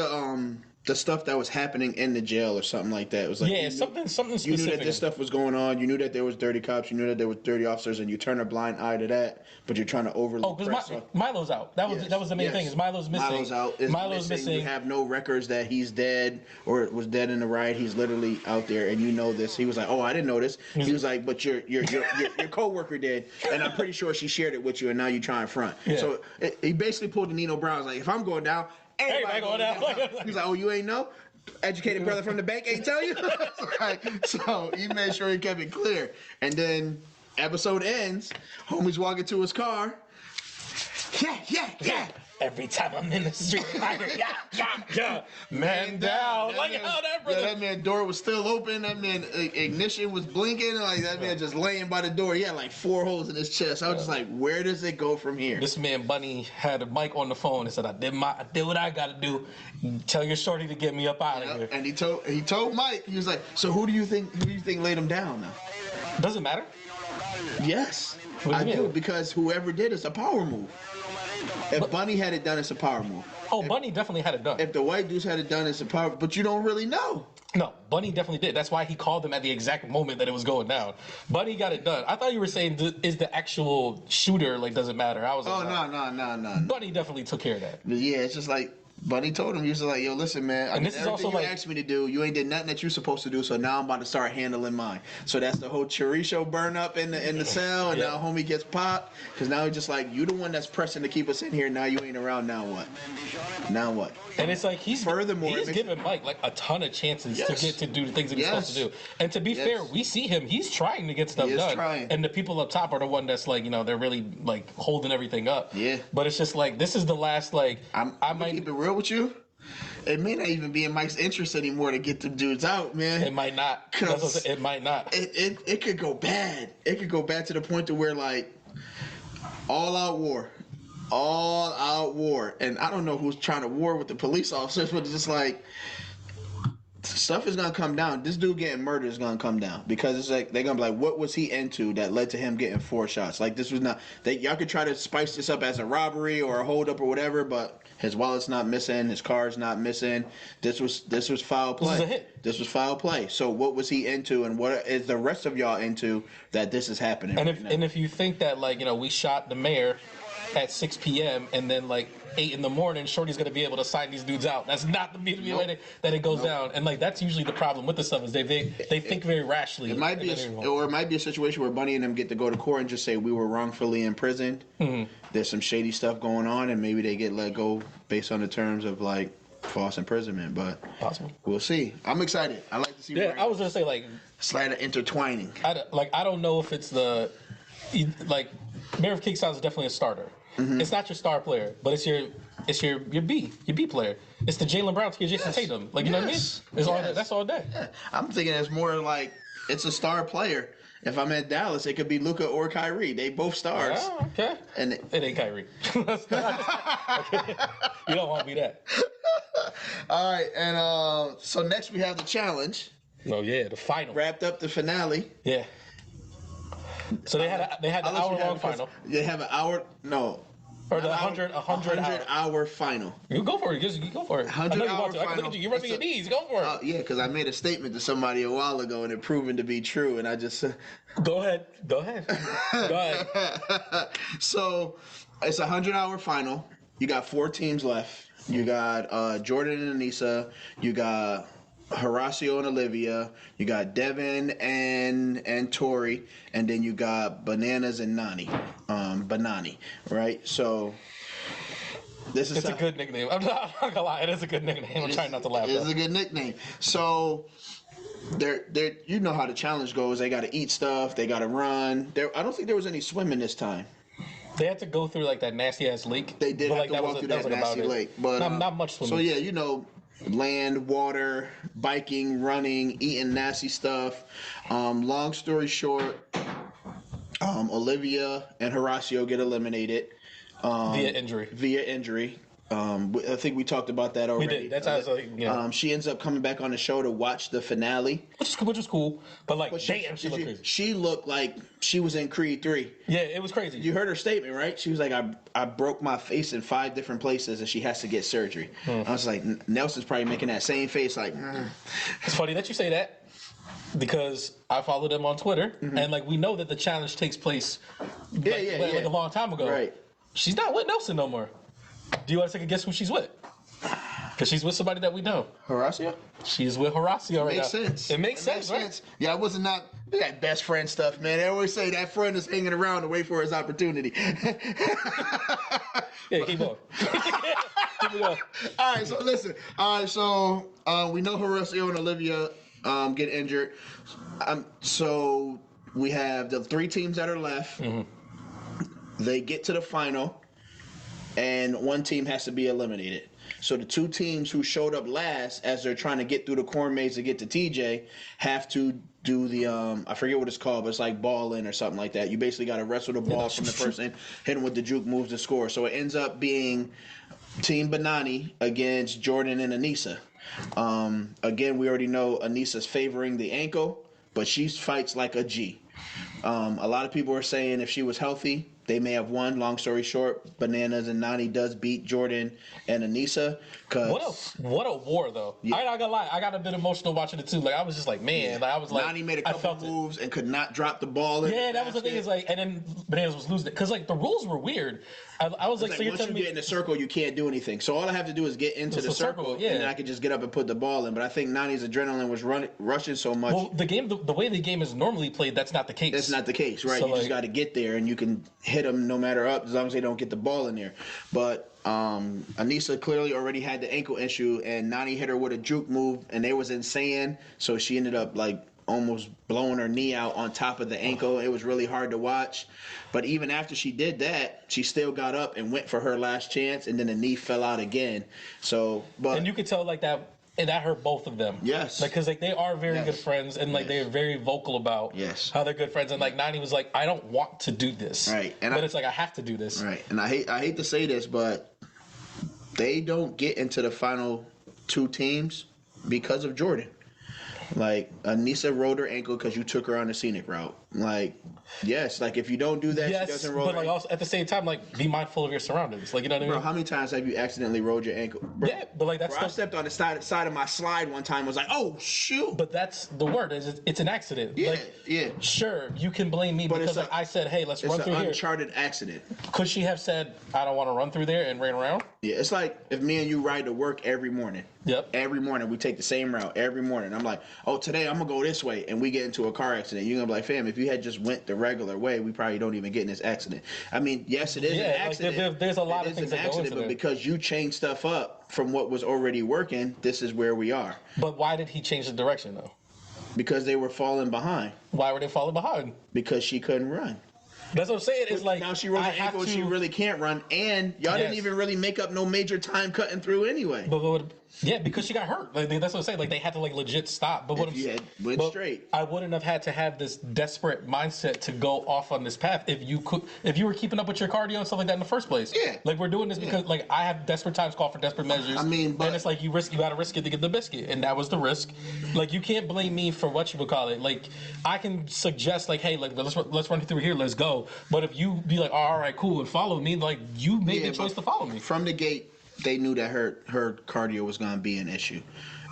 the stuff that was happening in the jail or something like that. It was like something specific. You knew that this stuff was going on. You knew that there was dirty cops. You knew that there was dirty officers, and you turn a blind eye to that. But you're trying to overlook. Oh, because Milo's out. That was the main thing. Is Milo's missing? Milo's out. Milo's missing. You have no records that he's dead or was dead in the riot. He's literally out there, and you know this. He was like, "Oh, I didn't know this." He was like, "But your coworker did, and I'm pretty sure she shared it with you, and now you try and front." Yeah. So he basically pulled the Nino Brown. Like, if I'm going down, everybody going down. He's like, "Oh, you ain't know." Educated brother from the bank ain't tell you. So he made sure he kept it clear. And then episode ends. Homie's walking to his car. Yeah. Every time I'm in the street, I hear, yeah, man down. Like, how that brother. Yeah, that man door was still open. That man ignition was blinking. Like, that man just laying by the door. He had like 4 holes in his chest. I was just like, where does it go from here? This man Bunny had a mic on the phone and said, I did what I gotta do. Tell your shorty to get me up out of here. And he told Mike, he was like, so who do you think laid him down now? Doesn't matter. Yes. What I do you do, mean? because whoever did it's a power move. If Bunny had it done, it's a power move. Oh, Bunny definitely had it done. If the white dudes had it done, it's a power, but you don't really know. No, Bunny definitely did. That's why he called them at the exact moment that it was going down. Bunny got it done. I thought you were saying, is the actual shooter, like, doesn't matter. I was like, no. Bunny definitely took care of that. But yeah, it's just like, Bunny told him, he was like, yo, listen, man, And this is also you like- asked me to do, you ain't did nothing that you're supposed to do, so now I'm about to start handling mine. So that's the whole chorizo burn up in the cell, and now homie gets popped, because now he's just like, you the one that's pressing to keep us in here, now you ain't around, now what? Now what? And it's like he's Furthermore, giving Mike like a ton of chances Yes. to get to do the things that he's supposed to do. And to be Yes. fair, we see him; he's trying to get stuff He is done. trying. And the people up top are the one that's like, they're really like holding everything up. Yeah. But it's just like this is the last like I'm gonna keep it real with you. It may not even be in Mike's interest anymore to get the dudes out, man. It might not. That's what I'm saying, it might not. It could go bad. It could go bad to the point to where like all out war. And I don't know who's trying to war with the police officers, but it's just like stuff is gonna come down. This dude getting murdered is gonna come down because it's like they're gonna be like, what was he into that led to him getting 4 shots? Like this was not. Y'all could try to spice this up as a robbery or a holdup or whatever, but his wallet's not missing, his car's not missing. This was foul play. This is a hit. This was foul play. So what was he into, and what is the rest of y'all into that this is happening? And if you think that like we shot the mayor at 6 p.m. and then like 8 in the morning, Shorty's gonna be able to sign these dudes out. That's not the way that it goes down. And like that's usually the problem with the stuff is they think very rashly. It might be a situation where Bunny and them get to go to court and just say we were wrongfully imprisoned. Mm-hmm. There's some shady stuff going on, and maybe they get let go based on the terms of like false imprisonment. But possible. We'll see. I'm excited. I like to see. Yeah, I was gonna say like slight intertwining. I don't know if it's the like Mayor of Kingstown is definitely a starter. Mm-hmm. It's not your star player, but it's your B player. It's the Jaylen Brown to your Jason Tatum. Like you know what I mean? It's all that's all day. Yeah. I'm thinking it's more like it's a star player. If I'm at Dallas, it could be Luka or Kyrie. They both stars. Oh, okay. And it ain't Kyrie. You don't want to be that. All right, and so next we have the challenge. Oh yeah, the final. Wrapped up the finale. Yeah. So they had the hour-long final. They have an hour. No. Or the 100 hour final. You go for it. You go for it. 100 hour final. I can look at you. You're rubbing your knees. Go for it. Yeah, because I made a statement to somebody a while ago and it proven to be true, and I just. Go ahead. Go ahead. So, it's a 100-hour final. You got 4 teams left. You got Jordan and Anissa. You got Horacio and Olivia. You got Devin and Tori, and then you got Bananas and Nani, Banani, right? So this is a good nickname. I'm not gonna lie, it is a good nickname. I'm trying not to laugh. It's a good nickname. So they're you know how the challenge goes. They got to eat stuff. They got to run. I don't think there was any swimming this time. They had to go through like that nasty ass lake. They did but, have like, to walk through that nasty lake, but not much swimming. So yeah, you know, land, water, biking, running, eating nasty stuff. Long story short, Olivia and Horacio get eliminated via injury. I think we talked about that already. We did. That's how it's like, you know. She ends up coming back on the show to watch the finale, which is cool. But like, damn, she looked crazy. She looked like she was in Creed 3. Yeah, it was crazy. You heard her statement, right? She was like, I broke my face in 5 different places and she has to get surgery. I was like, Nelson's probably making that same face like, It's funny that you say that because I follow them on Twitter and like we know that the challenge takes place like a long time ago. Right. She's not with Nelson no more. Do you want to take a guess who she's with? Because she's with somebody that we know. Horacio? She's with Horacio right now. Makes sense. It makes sense, right? Yeah, I wasn't not that best friend stuff, man. They always say that friend is hanging around to wait for his opportunity. Yeah, keep going. Keep going. All right, so listen. So we know Horacio and Olivia get injured. So we have the 3 teams that are left. They get to the final. And 1 team has to be eliminated. So the 2 teams who showed up last, as they're trying to get through the corn maze to get to TJ, have to do the I forget what it's called, but it's like ball in or something like that. You basically got to wrestle the ball from the person, hit him with the juke moves to score. So it ends up being Team Banani against Jordan and Anissa. Again, we already know Anissa's favoring the ankle, but she fights like a G. A lot of people are saying if she was healthy, they may have won. Long story short, Bananas and Nani does beat Jordan and Anissa. What a war, though. Yeah. I'm not gonna lie, I got a bit emotional watching it too. Like I was just like, man, like, I was like, Nani made a couple moves and could not drop the ball. Yeah, that was the thing. Is like, and then Bananas was losing it because like the rules were weird. I was like, so once you get in the circle, you can't do anything. So all I have to do is get into the circle, and then I can just get up and put the ball in. But I think Nani's adrenaline was rushing so much. Well, the way the game is normally played, that's not the case. That's not the case, right? So you just got to get there, and you can hit them no matter up as long as they don't get the ball in there. But Anissa clearly already had the ankle issue, and Nani hit her with a juke move, and they was insane. So she ended up like almost blowing her knee out on top of the ankle. It was really hard to watch. But even after she did that, she still got up and went for her last chance, and then the knee fell out again. So, and you could tell like that. And that hurt both of them. Yes. Because like they are very good friends, and like they're very vocal about how they're good friends. And like Nani was like, I don't want to do this. Right. But it's like I have to do this. Right. And I hate to say this, but they don't get into the final 2 teams because of Jordan. Like Anissa rolled her ankle because you took her on the scenic route. Like, yes, like if you don't do that, she doesn't roll. But like also at the same time, like be mindful of your surroundings. Like you know what I mean? Bro, how many times have you accidentally rolled your ankle? Bro, yeah, but like that's. I stepped on the side of my slide one time. Was like, oh shoot! But that's the word. It's an accident. Yeah, like, Sure, you can blame me because like, I said, hey, let's run through here. It's an uncharted accident. Could she have said, I don't want to run through there and ran around? Yeah, it's like if me and you ride to work every morning. Yep. Every morning we take the same route every morning. I'm like, oh, today I'm gonna go this way, and we get into a car accident. You're gonna be like, fam, if you had just went the regular way, we probably don't even get in this accident. I mean, yes, it is an accident. Like there's a lot of things that go into but because you changed stuff up from what was already working, this is where we are. But why did he change the direction though? Because they were falling behind. Why were they falling behind? Because she couldn't run. That's what I'm saying. It's like now she rolls her ankle, she really can't run, and y'all didn't even really make up no major time cutting through anyway. Yeah, because she got hurt. Like that's what I'm saying. Like they had to like legit stop. But if you had went straight, I wouldn't have had to have this desperate mindset to go off on this path if you were keeping up with your cardio and stuff like that in the first place. Yeah, like we're doing this because like I have desperate times call for desperate measures. I mean, but and it's like you gotta risk it to get the biscuit, and that was the risk. Like you can't blame me for what you would call it. Like I can suggest like, hey, like let's run through here, let's go. But if you be like, oh, all right, cool, and follow me, like you made the choice to follow me from the gate. They knew that her cardio was going to be an issue,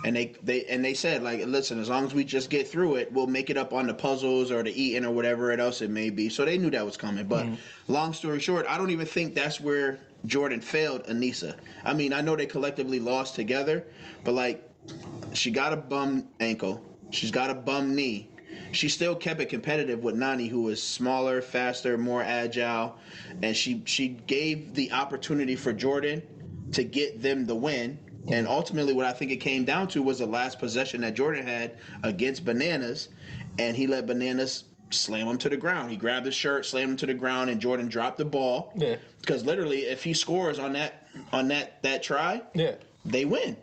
and they said like, listen, as long as we just get through it, we'll make it up on the puzzles or the eating or whatever else it may be. So they knew that was coming. But long story short, I don't even think that's where Jordan failed Anissa. I mean, I know they collectively lost together, but like she got a bum ankle, she's got a bum knee. She still kept it competitive with Nani, who was smaller, faster, more agile, and she gave the opportunity for Jordan to get them the win, And ultimately, what I think it came down to was the last possession that Jordan had against Bananas, and he let Bananas slam him to the ground. He grabbed his shirt, slammed him to the ground, and Jordan dropped the ball. Yeah. Because literally, if he scores on that try, Yeah. they win.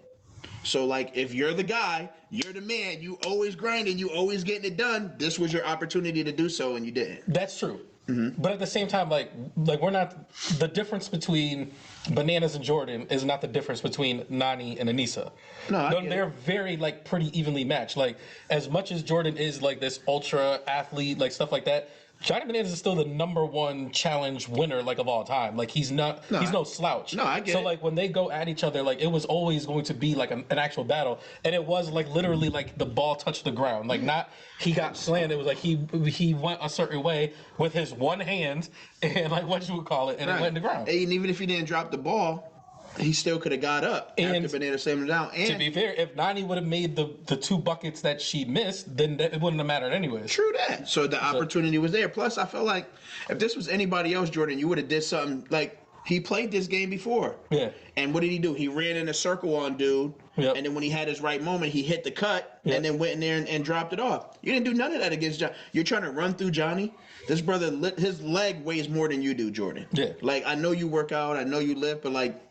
So, like, if you're the guy, you're the man, you always grinding, you always getting it done, this was your opportunity to do so, and you didn't. That's true. But at the same time, like we're not, the difference between Bananas and Jordan is not the difference between Nani and Anissa. No, they're very like pretty evenly matched. Like as much as Jordan is like this ultra athlete, like stuff like that, Johnny Bananas is still the #1 challenge winner, like of all time. Like he's no slouch. No, I get so it. like when they go at each other, like it was always going to be like an actual battle, and it was like literally like the ball touched the ground, like not he got slammed. It was like he went a certain way with his one hand, and like what you would call it, and it went in the ground. And even if he didn't drop the ball, he still could have got up after Banana slammed him down. And to be fair, if Nani would have made the 2 buckets that she missed, then it wouldn't have mattered anyways. True that. So the opportunity was there. Plus, I feel like if this was anybody else, Jordan, you would have did something like he played this game before. Yeah. And what did he do? He ran in a circle on dude. Yep. And then when he had his right moment, he hit the cut Yep. and then went in there and dropped it off. You didn't do none of that against Johnny. You're trying to run through Johnny. This brother, his leg weighs more than you do, Jordan. Yeah. Like, I know you work out. I know you lift, but like,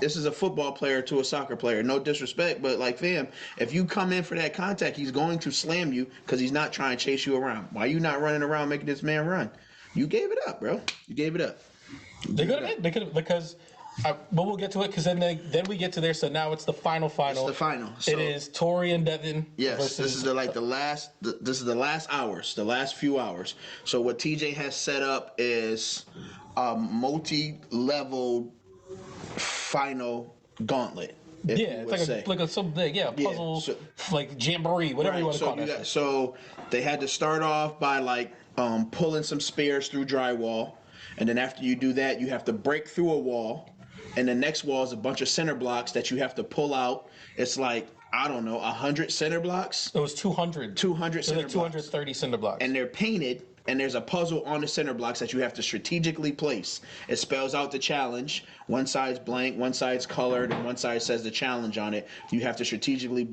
this is a football player to a soccer player. No disrespect, but like, fam, if you come in for that contact, he's going to slam you because he's not trying to chase you around. Why are you not running around making this man run? You gave it up, bro. You gave it up. They could have. They could have because. But we'll get to it because then we get to there. So now it's the final. It's the final. So, it is Tori and Devin. Yes, versus, this is the last hours, the last few hours. So what TJ has set up is a multi-level final gauntlet. It's like a puzzle, like jamboree, whatever you want to call it. So they had to start off by like pulling some spears through drywall, and then after you do that, you have to break through a wall, and the next wall is a bunch of center blocks that you have to pull out. It's like, I don't know, 100 center blocks. It was 200. 200 center like 230 cinder blocks. And they're painted, and there's a puzzle on the center blocks that you have to strategically place. It spells out the challenge. One side's blank, one side's colored, and one side says the challenge on it. You have to strategically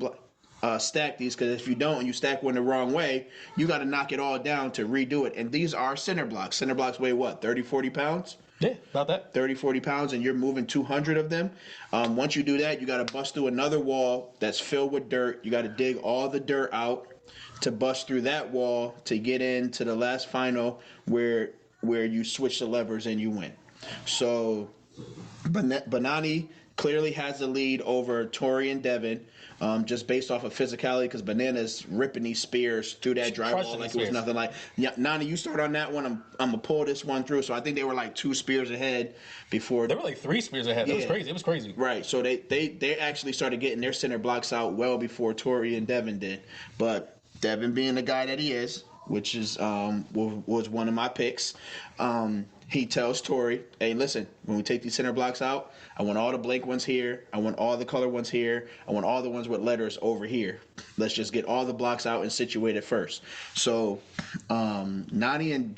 stack these, because if you don't and you stack one the wrong way, you got to knock it all down to redo it. And these are center blocks. Center blocks weigh what, 30, 40 pounds? Yeah, about that. 30, 40 pounds, and you're moving 200 of them. Once you do that, you got to bust through another wall that's filled with dirt. You got to dig all the dirt out to bust through that wall to get into the last final where you switch the levers and you win. So Banani clearly has the lead over Tori and Devin, just based off of physicality, because Banana's ripping these spears through that drywall like it was nothing. Like, yeah, Nani, you start on that one. I'm gonna pull this one through. So I think they were like 2 spears ahead before. They were like 3 spears ahead. That was crazy. It was crazy. Right. So they actually started getting their center blocks out well before Tori and Devin did. But Devin, being the guy that he is, which is was one of my picks, he tells Tori, hey, listen, when we take these center blocks out, I want all the blank ones here. I want all the color ones here. I want all the ones with letters over here. Let's just get all the blocks out and situate it first. So Nani and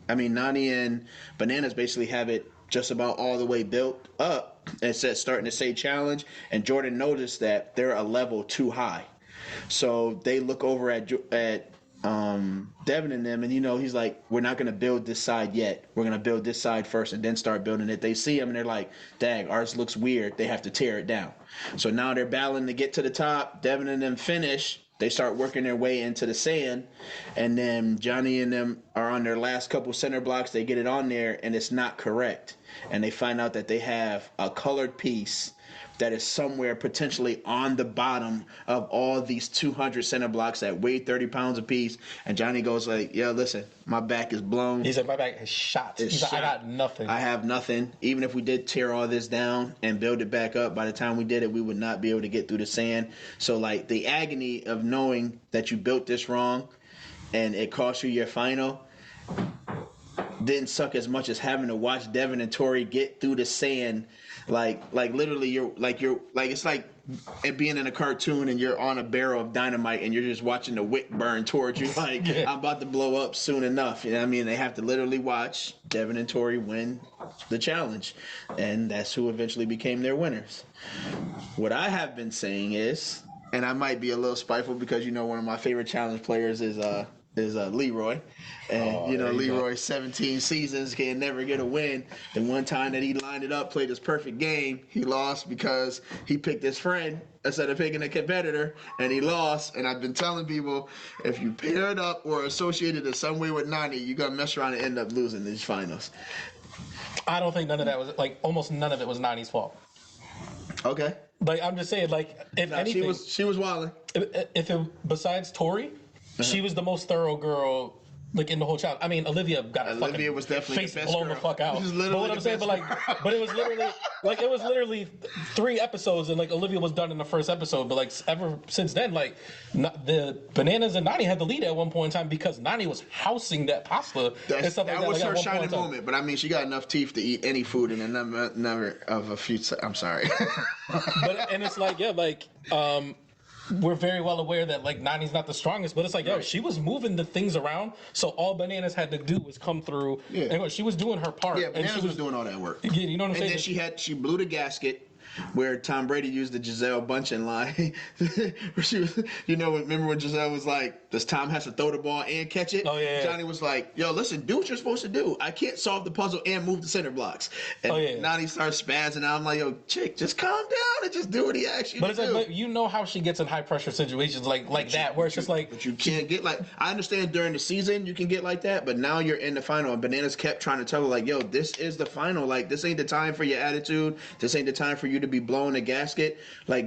Nani and Bananas basically have it just about all the way built up. And it's starting to say challenge. And Jordan noticed that they're a level too high. So they look over at Devin and them, and he's like, we're not going to build this side yet. We're going to build this side first and then start building it. They see him and they're like, dang, ours looks weird. They have to tear it down. So now they're battling to get to the top. Devin and them finish. They start working their way into the sand, and then Johnny and them are on their last couple center blocks. They get it on there, and it's not correct. And they find out that they have a colored piece that is somewhere potentially on the bottom of all these 200 center blocks that weigh 30 pounds apiece. And Johnny goes like, yeah, listen, my back is blown. He said, my back is shot. He's like, I got nothing. I have nothing. Even if we did tear all this down and build it back up, by the time we did it, we would not be able to get through the sand. So like the agony of knowing that you built this wrong and it cost you your final didn't suck as much as having to watch Devin and Tori get through the sand. Like literally it's like it being in a cartoon and you're on a barrel of dynamite and you're just watching the wick burn towards you. Like, I'm about to blow up soon enough. You know what I mean? They have to literally watch Devin and Tori win the challenge, and that's who eventually became their winners. What I have been saying is, and I might be a little spiteful because one of my favorite challenge players is Leroy, and Leroy 17 seasons can never get a win. The one time that he lined it up, played his perfect game, he lost because he picked his friend instead of picking a competitor, and he lost. And I've been telling people, if you pair it up or associated in some way with Nani, you're gonna mess around and end up losing these finals. I don't think none of that was almost none of it was Nani's fault. Okay. I'm just saying, if anything, she was wilding. If it, besides Tori, she was the most thorough girl. In the whole challenge. I mean, Olivia got Olivia was definitely face the best blown girl. the fuck out. But what I'm saying, but it was literally 3 episodes, and Olivia was done in the first episode. But ever since then, the Bananas and Nani had the lead at one point in time because Nani was housing that pasta and stuff like that. That was her at one shining point in time. moment. But I mean, she got enough teeth to eat any food in a number of a few. I'm sorry. And it's we're very well aware that Nani's not the strongest, but it's she was moving the things around, so all Bananas had to do was come through. Yeah. And she was doing her part. Yeah, Bananas and was doing all that work. Yeah, you know what I'm saying? And then she blew the gasket where Tom Brady used the Giselle Bundchen line. She was, remember when Giselle was like, "Does Tom has to throw the ball and catch it?" Oh yeah. Johnny was like, "Yo, listen, do what you're supposed to do. I can't solve the puzzle and move the center blocks." And Nani starts spazzing out. I'm like, "Yo, chick, just calm down and just do what he asks you to do." But you know how she gets in high pressure situations like that, where it's just But you can't get I understand during the season you can get like that, but now you're in the final, and Bananas kept trying to tell her "Yo, this is the final. This ain't the time for your attitude. This ain't the time for you to be blowing a gasket.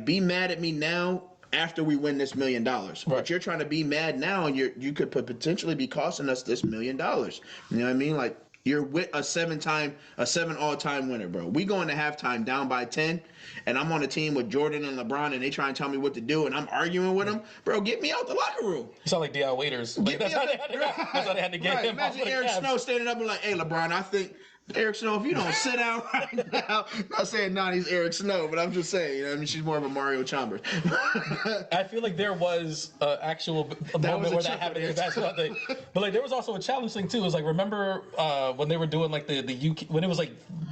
Be mad at me now." After we win this $1 million, right. But you're trying to be mad now, and you could potentially be costing us this $1 million. You know what I mean? You're with a 7 all-time winner, bro. We going to halftime down by 10, and I'm on a team with Jordan and LeBron, and they try and tell me what to do, and I'm arguing with them, bro. Get me out the locker room. You sound like Deion Waiters. That's how they had to get him. Imagine Eric Snow standing up and "Hey, LeBron, I think." Eric Snow, if you don't sit down right now, I'm not saying Nani's Eric Snow, but I'm just saying, she's more of a Mario Chalmers. I feel like there was an actual moment where that happened in the basketball thing. But there was also a challenge thing too. It was remember when they were doing the UK, when it was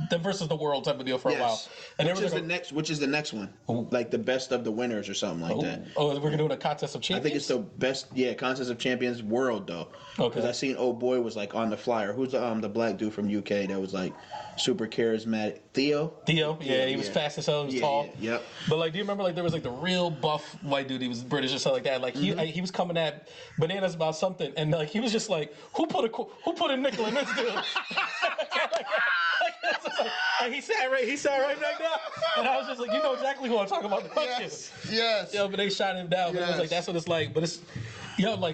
them versus the world type of deal for a while. And Which is the next one? Ooh. The best of the winners or something like that. Oh, we're doing a contest of champions? I think it's the best, contest of champions world though. Okay. Because I seen old boy was on the flyer. Who's the black dude from UK that was super charismatic? Theo, yeah, he was fast as hell, he was tall. Yep. But do you remember there was the real buff white dude, he was British or something like that. He was coming at Bananas about something, and he was just who put a nickel in this dude? He sat right back down, and I was just you know exactly who I'm talking about. Yes. Yo, but they shot him down. But it was that's what it's like. But it's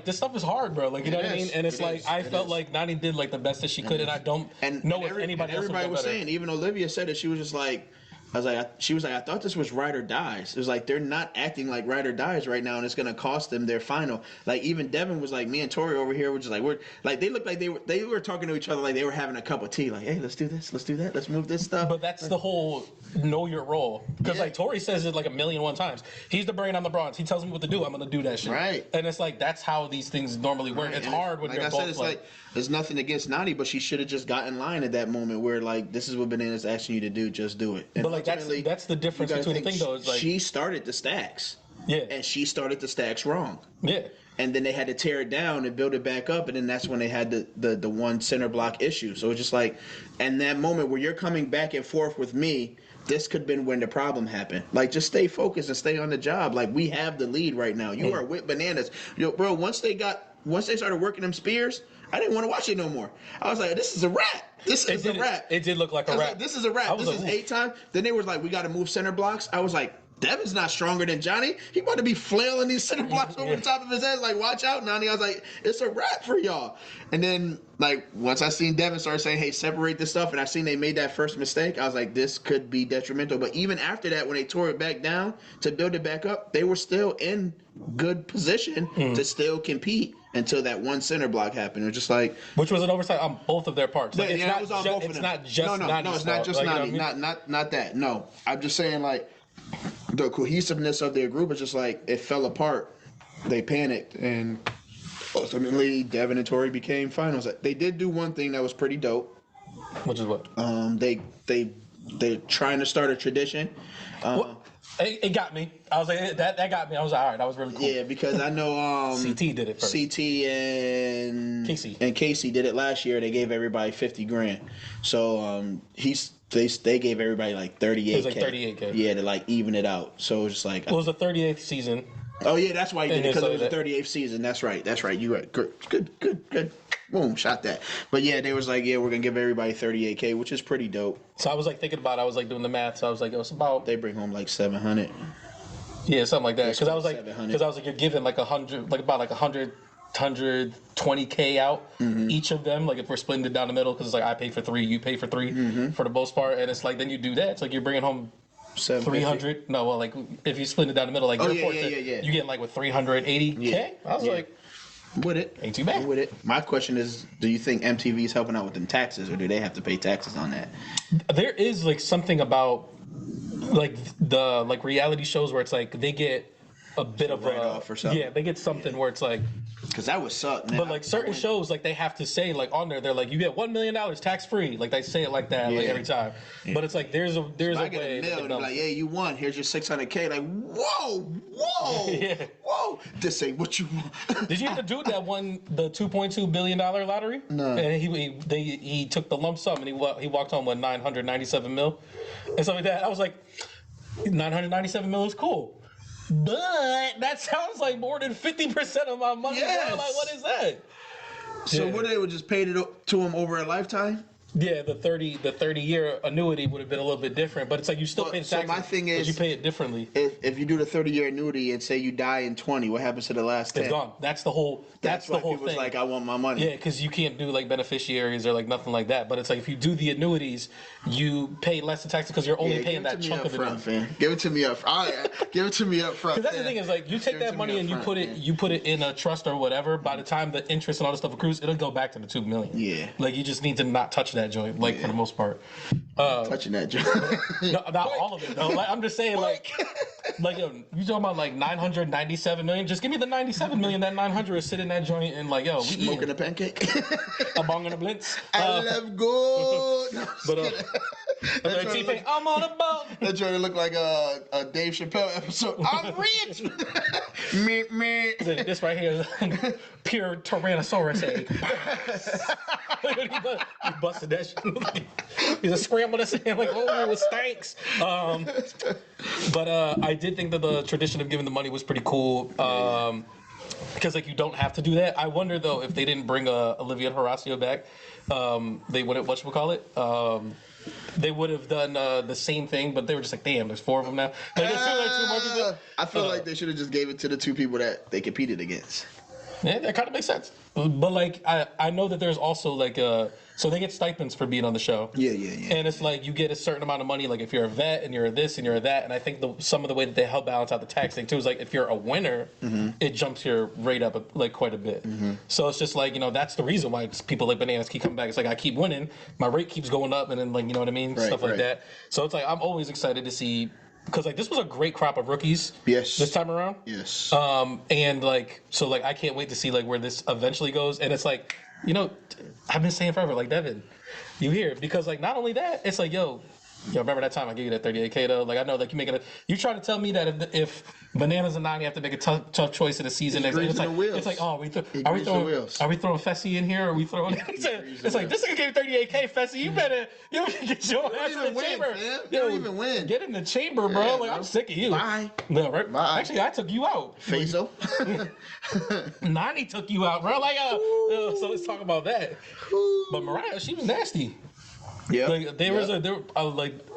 this stuff is hard, bro. You know what I mean? And it's I felt like Nani did the best that she could, and I don't know if anybody else everybody was saying, even Olivia said it. She was just I thought this was Ride or Dies. It was they're not acting like Ride or Dies right now, and it's gonna cost them their final. Even Devin was me and Tori over here were just we're they looked like they were talking to each other they were having a cup of tea. Hey, let's do this, let's do that, let's move this stuff. But that's the whole know your role, because Tori says it 1,000,001 times. He's the brain, I'm the bronze. He tells me what to do, I'm gonna do that shit. Right. And it's that's how these things normally work. Right. It's hard when you're both. It's there's nothing against Nani, but she should have just got in line at that moment where this is what Bananas asking you to do, just do it. And but that's the difference between the thing though. Is she started the stacks. Yeah. And she started the stacks wrong. Yeah. And then they had to tear it down and build it back up, and then that's when they had the one center block issue. So it's just and that moment where you're coming back and forth with me, this could have been when the problem happened. Just stay focused and stay on the job. We have the lead right now. You are with Bananas. Bro, once they started working them spears, I didn't want to watch it no more. I was this is a wrap. This is a wrap. It did look like a wrap. This is a wrap. This is 8 times. Then they were we got to move center blocks. I was Devin's not stronger than Johnny. He about to be flailing these center blocks over the top of his head. Watch out, Nani. I was it's a wrap for y'all. And then, once I seen Devin start saying, hey, separate this stuff, and I seen they made that first mistake, I was this could be detrimental. But even after that, when they tore it back down to build it back up, they were still in good position to still compete until that one center block happened. It was just which was an oversight on both of their parts. It was on both of them. It's not just No, Nani's it's not just Nani. You know what I mean? Not that. No. I'm just saying, the cohesiveness of their group is just it fell apart. They panicked, and ultimately Devin and Tori became finals. They did do one thing that was pretty dope. Which is what? They're trying to start a tradition. It got me. I was like, that got me. I was like, all right, that was really cool. Yeah, because I know CT did it first. CT and Casey did it last year. They gave everybody $50,000. So they gave everybody like 38K. It was like 38K. Yeah, to like even it out. So it was just like it was the 38th season. Oh yeah, that's why he did it, because it was the that. 38th season. That's right. You right. Good. Boom, shot that. But yeah, they was like, yeah, we're gonna give everybody 38K, which is pretty dope. So I was like thinking about it. I was like doing the math. So I was like, it's about They bring home like 700. Yeah, something like that. Because I was like, 700. you're giving like 100, like about like 120K out each of them. Like if we're splitting it down the middle, because it's like I pay for 3, you pay for 3 for the most part, and it's like then you do that. It's like you're bringing home 300. No, well, like if you split it down the middle, like yeah. You get like with 380K. Yeah. I was like, with it. Ain't too bad. I'm with it. My question is, do you think MTV is helping out with them taxes, or do they have to pay taxes on that? There is like something about like the reality shows where it's like they get a bit of write-off or something. Yeah, they get something where it's like. Because that would suck, man. But like certain shows, like they have to say like on there, they're like you get $1 million tax free. Like they say it like that like every time. Yeah. But it's like there's a way. I get a mail and be like, yeah, you won. Here's your 600K. Like, whoa, yeah. whoa. This ain't what you want. Did you hear the dude that won the $2.2 billion lottery? No. And he took the lump sum and he walked home with 997 mil and stuff like that. I was like, 997 mil is cool. But that sounds like more than 50% of my money. Yes. Bro. Like, what is that? So what, they would just paid it to him over a lifetime? Yeah, the 30-year annuity would have been a little bit different, but it's like you still pay the taxes. So my thing is, but you pay it differently. If you do the 30-year annuity and say you die in 20, what happens to the last 10? It's gone. That's the whole. That's why the whole people's thing. like, I want my money. Yeah, because you can't do like beneficiaries or like nothing like that. But it's like if you do the annuities, you pay less in taxes because you're only paying that chunk of it. Give it to me up front. Give it to me up front. Because that's the thing is like you take that money and you put it in a trust or whatever. By the time the interest and all the stuff accrues, it'll go back to the $2 million. Yeah. Like you just need to not touch that joint. Like for the most part. Touching that joint. No, not all of it though. Like, I'm just saying like yo, you talking about like 997 million? Just give me the 97 million. That 900 is sitting in that joint and like yo, we smoking a pancake. A bong and a blintz. I love good. No, but T-Pain, I'm on a boat. That joint looked like a Dave Chappelle episode. I'm rich. me. This right here is pure Tyrannosaurus egg. He busted that shit. He's a scrambled this in like, oh, it stinks. But I did think that the tradition of giving the money was pretty cool. Because like you don't have to do that. I wonder though if they didn't bring Olivia and Horacio back, they wouldn't they would have done the same thing, but they were just like, damn, there's 4 of them now. Like, there's two more people. I feel like they should have just gave it to the 2 people that they competed against. Yeah, that kind of makes sense. But like, I know that there's also like so they get stipends for being on the show. Yeah. And it's like you get a certain amount of money. Like if you're a vet and you're a this and you're a that. And I think some of the way that they help balance out the tax thing too is like if you're a winner, it jumps your rate up like quite a bit. So it's just like that's the reason why people like bananas keep coming back. It's like I keep winning, my rate keeps going up, and then like you know what I mean, stuff like that. So it's like I'm always excited to see. Because like this was a great crop of rookies. Yes. This time around. Yes. And like so like I can't wait to see like where this eventually goes. And it's like, I've been saying forever, like Devin, you hear, because like not only that, it's like, yo, remember that time I gave you that 38K though? Like I know like you try to tell me that if Bananas and Nani have to make a tough choice in the season next, it's like, oh, are we throwing Fessy in here? Or are we throwing? It's like this nigga gave 38K, Fessy. You better get your ass in the chamber. You don't even win. Get in the chamber, bro. Yeah, like I'm sick of you. Bye. No, right? Bye. Actually, I took you out. Faisal. Nani took you out, bro. Like, so let's talk about that. But Mariah, she was nasty. Yeah, like, there was a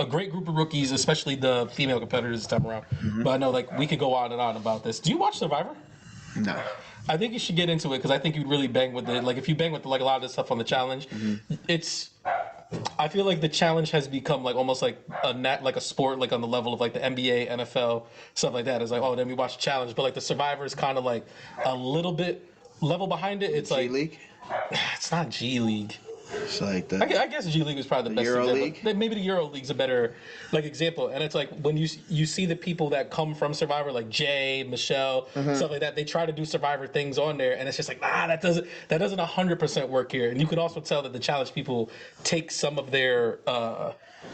great group of rookies, especially the female competitors this time around. But I know like we could go on and on about this. Do you watch Survivor? No. I think you should get into it because I think you'd really bang with it. Like if you bang with like a lot of this stuff on the challenge, I feel like the challenge has become like almost like a sport, like on the level of like the NBA, NFL, stuff like that. It's like, oh, then we watch the challenge, but like the Survivor is kind of like a little bit level behind it. It's like G League. It's not G League. It's like the I guess G League is probably the best Euro example. League? Maybe the Euro League's a better like example. And it's like when you see the people that come from Survivor, like Jay, Michelle, stuff like that. They try to do Survivor things on there, and it's just like that doesn't 100% work here. And you could also tell that the challenge people take some of their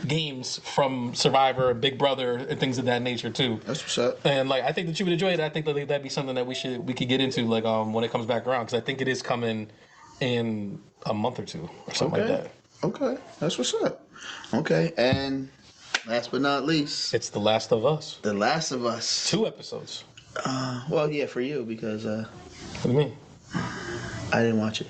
games from Survivor, Big Brother, and things of that nature too. That's what's up. And like I think that you would enjoy it. I think that that'd be something that we could get into like when it comes back around, because I think it is coming in a month or two or something like that. Okay, that's what's up. Okay, and last but not least, It's The Last of Us. The Last of Us. 2 episodes. Well, yeah, for you because What do you mean? I didn't watch it.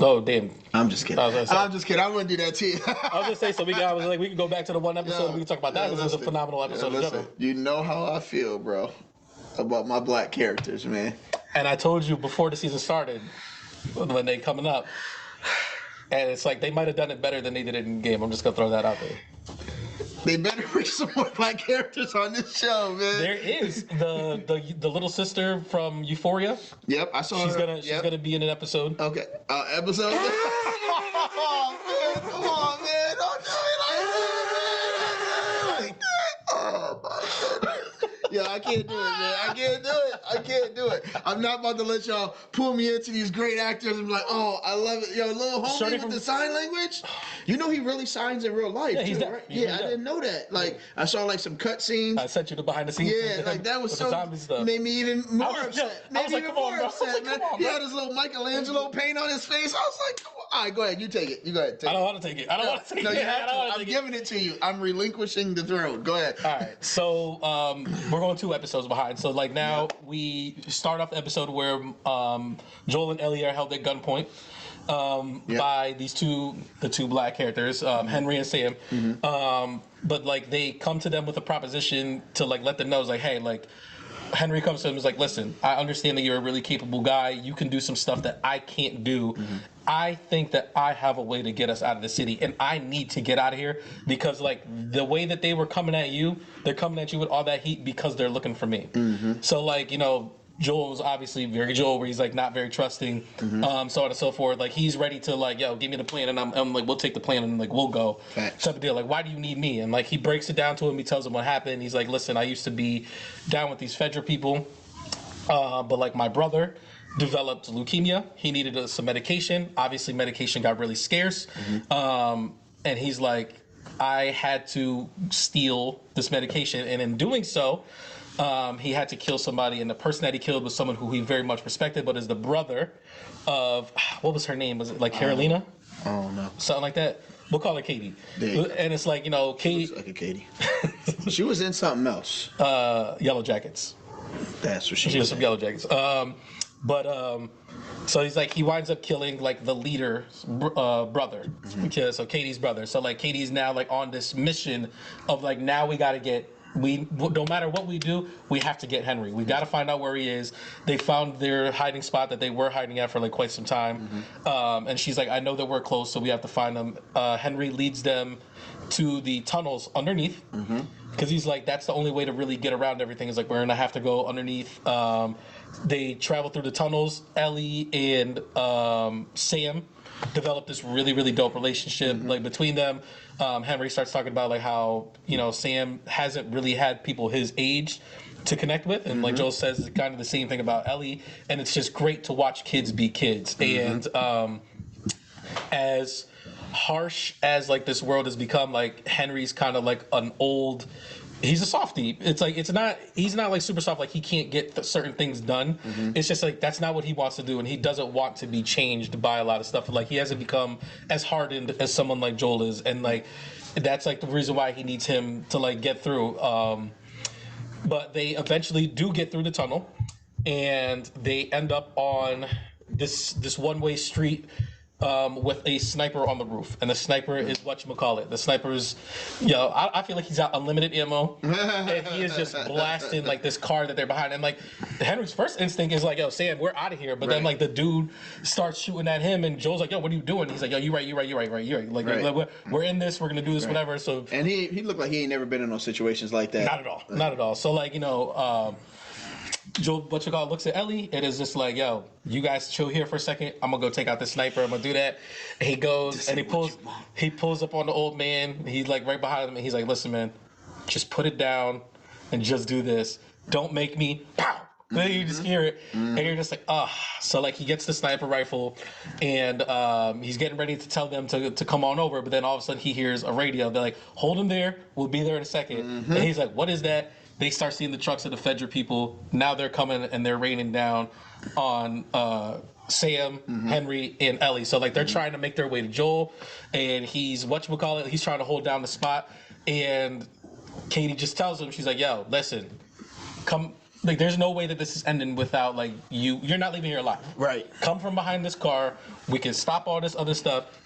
Oh damn! I'm just kidding. I was gonna say- I'm just kidding. I wouldn't do that to you. I was gonna say so. We can go back to the one episode. And we can talk about that because it was a phenomenal episode. Listen, you know how I feel, bro, about my black characters, man. And I told you before the season started when they coming up, and it's like they might have done it better than they did it in game. I'm just gonna throw that out there. They better bring some more black characters on this show, man. There is the little sister from Euphoria. Yep, I saw She's her. she's gonna be in an episode. Okay, episode. Oh, man, come on, man! Don't do it like that. Oh my goodness. Yeah, I can't do it, man. I can't do it. I'm not about to let y'all pull me into these great actors and be like, oh, I love it. Yo, little homie Shorty with from- the sign language. You know he really signs in real life, Yeah, he's too, that- right? he Yeah, really I does. didn't know that. Like, I saw like some cut scenes. I sent you the behind the scenes. Yeah, like that was with the so zombie stuff. made me even more I was- upset. I was Made me like, even come on, more bro. I was upset, like, man. come on, He bro. had his little Michelangelo paint on his face. I was like, come on. All right, go ahead. You take it. You go ahead. Take I don't it. want to take it. I don't want to take No, it. you I have don't to. want to I'm take it. giving it to you. I'm relinquishing the throne. Go ahead. All right, so we're going 2 episodes behind. So like now we start off the episode where Joel and Ellie are held at gunpoint by the two black characters, Henry and Sam. But like they come to them with a proposition to like let them know, it's like, hey, like Henry comes to him and is like, listen, I understand that you're a really capable guy. You can do some stuff that I can't do. I think that I have a way to get us out of the city, and I need to get out of here because, like, the way that they were coming at you, they're coming at you with all that heat because they're looking for me. So, like, you know, Joel was obviously very Joel, where he's like not very trusting, so on and so forth. Like he's ready to like, yo, give me the plan, and I'm like, we'll take the plan and like we'll go. Facts. Type of deal. Like, why do you need me? And like he breaks it down to him. He tells him what happened. He's like, listen, I used to be down with these Fedra people, but like my brother developed leukemia. He needed some medication. Obviously, medication got really scarce, and he's like, I had to steal this medication, and in doing so, he had to kill somebody, and the person that he killed was someone who he very much respected, but is the brother of, what was her name? Was it like Carolina? Oh no. Something like that. We'll call her Katie. There you go. And it's like, you know, Katie, Looks like a Katie. She was in something else. Yellow Jackets. That's what she She was was. some Yellow Jackets. So he's like, he winds up killing like the leader's brother, because so Katie's brother. So like Katie's now like on this mission of like, now we got to get. No matter what we do, we have to get Henry. We got to find out where he is. They found their hiding spot that they were hiding at for like quite some time. And she's like, I know that we're close, so we have to find them. Henry leads them to the tunnels underneath, because he's like, that's the only way to really get around everything. Is like, we're gonna have to go underneath. They travel through the tunnels. Ellie and Sam develop this really, really dope relationship like between them. Henry starts talking about like how, you know, Sam hasn't really had people his age to connect with, and like Joel says, it's kind of the same thing about Ellie, and it's just great to watch kids be kids. And as harsh as like this world has become, like Henry's kind of like an old, he's a softie. It's like, he's not like super soft, like he can't get certain things done. It's just like, that's not what he wants to do, and he doesn't want to be changed by a lot of stuff. Like he hasn't become as hardened as someone like Joel is, and like that's like the reason why he needs him to like get through. But they eventually do get through the tunnel, and they end up on this one-way street with a sniper on the roof, and the sniper is whatchamacallit. The sniper's, I feel like he's got unlimited ammo, and he is just blasting like this car that they're behind. And like Henry's first instinct is like, yo, Sam, we're out of here. But then like the dude starts shooting at him, and Joel's like, yo, what are you doing? He's like, yo, you're right. Like we're in this, we're gonna do this, whatever. So And he looked like he ain't never been in those situations like that. not at all. So like, Joe Butchergall looks at Ellie and is just like, yo, you guys chill here for a second. I'm gonna go take out the sniper. I'm gonna do that. And he goes and he pulls up on the old man. He's like right behind him and he's like, listen, man, just put it down and just do this. Don't make me pow. Then you just hear it, and you're just like, ah. So like he gets the sniper rifle, and he's getting ready to tell them to come on over. But then all of a sudden he hears a radio. They're like, hold him there. We'll be there in a second. And he's like, what is that? They start seeing the trucks of the Fedra people. Now they're coming and they're raining down on Sam, Henry, and Ellie. So like they're trying to make their way to Joel, and he's he's trying to hold down the spot. And Katie just tells him, she's like, yo, listen, come. Like, there's no way that this is ending without, like, you're not leaving here alive. Right. Come from behind this car. We can stop all this other stuff.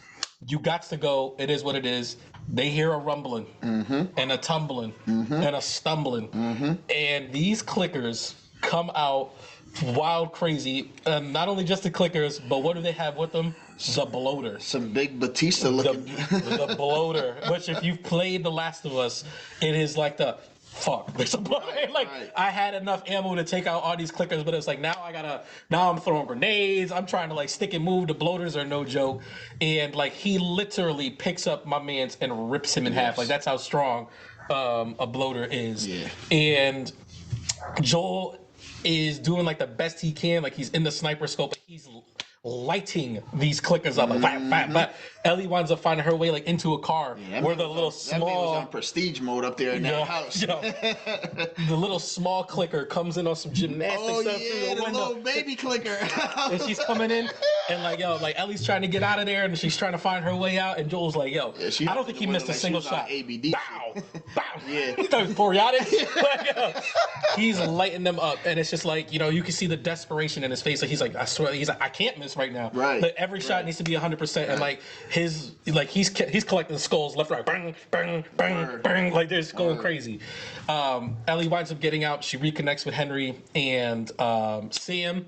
You got to go. It is what it is. They hear a rumbling and a tumbling and a stumbling. And these clickers come out wild crazy. Not only just the clickers, but what do they have with them? The bloater. Some big Batista looking. The bloater. Which, if you've played The Last of Us, it is like the... Fuck. There's a bloater. Like, I had enough ammo to take out all these clickers, but it's like now I'm throwing grenades. I'm trying to like stick and move. The bloaters are no joke. And like he literally picks up my man's and rips him in half. Like that's how strong a bloater is. Yeah. And Joel is doing like the best he can. Like he's in the sniper scope. He's lighting these clickers up, like bam, bam, bam. Ellie winds up finding her way like into a car where the little small. That man was on prestige mode up there in that house. The little small clicker comes in on some gymnastics stuff through the window. Little baby clicker. And she's coming in, and like Ellie's trying to get out of there, and she's trying to find her way out, and Joel's like, yo, I don't think he missed a single shot. ABD. Bow, bow. Yeah. Boreatics. He's lighting them up, and it's just like you can see the desperation in his face. Like he's like, I swear, he's like, I can't miss right now. Right. Like every shot needs to be 100%, and like he's collecting skulls left, right, bang, bang, bang, bang. Like they're just going crazy. Ellie winds up getting out. She reconnects with Henry and Sam.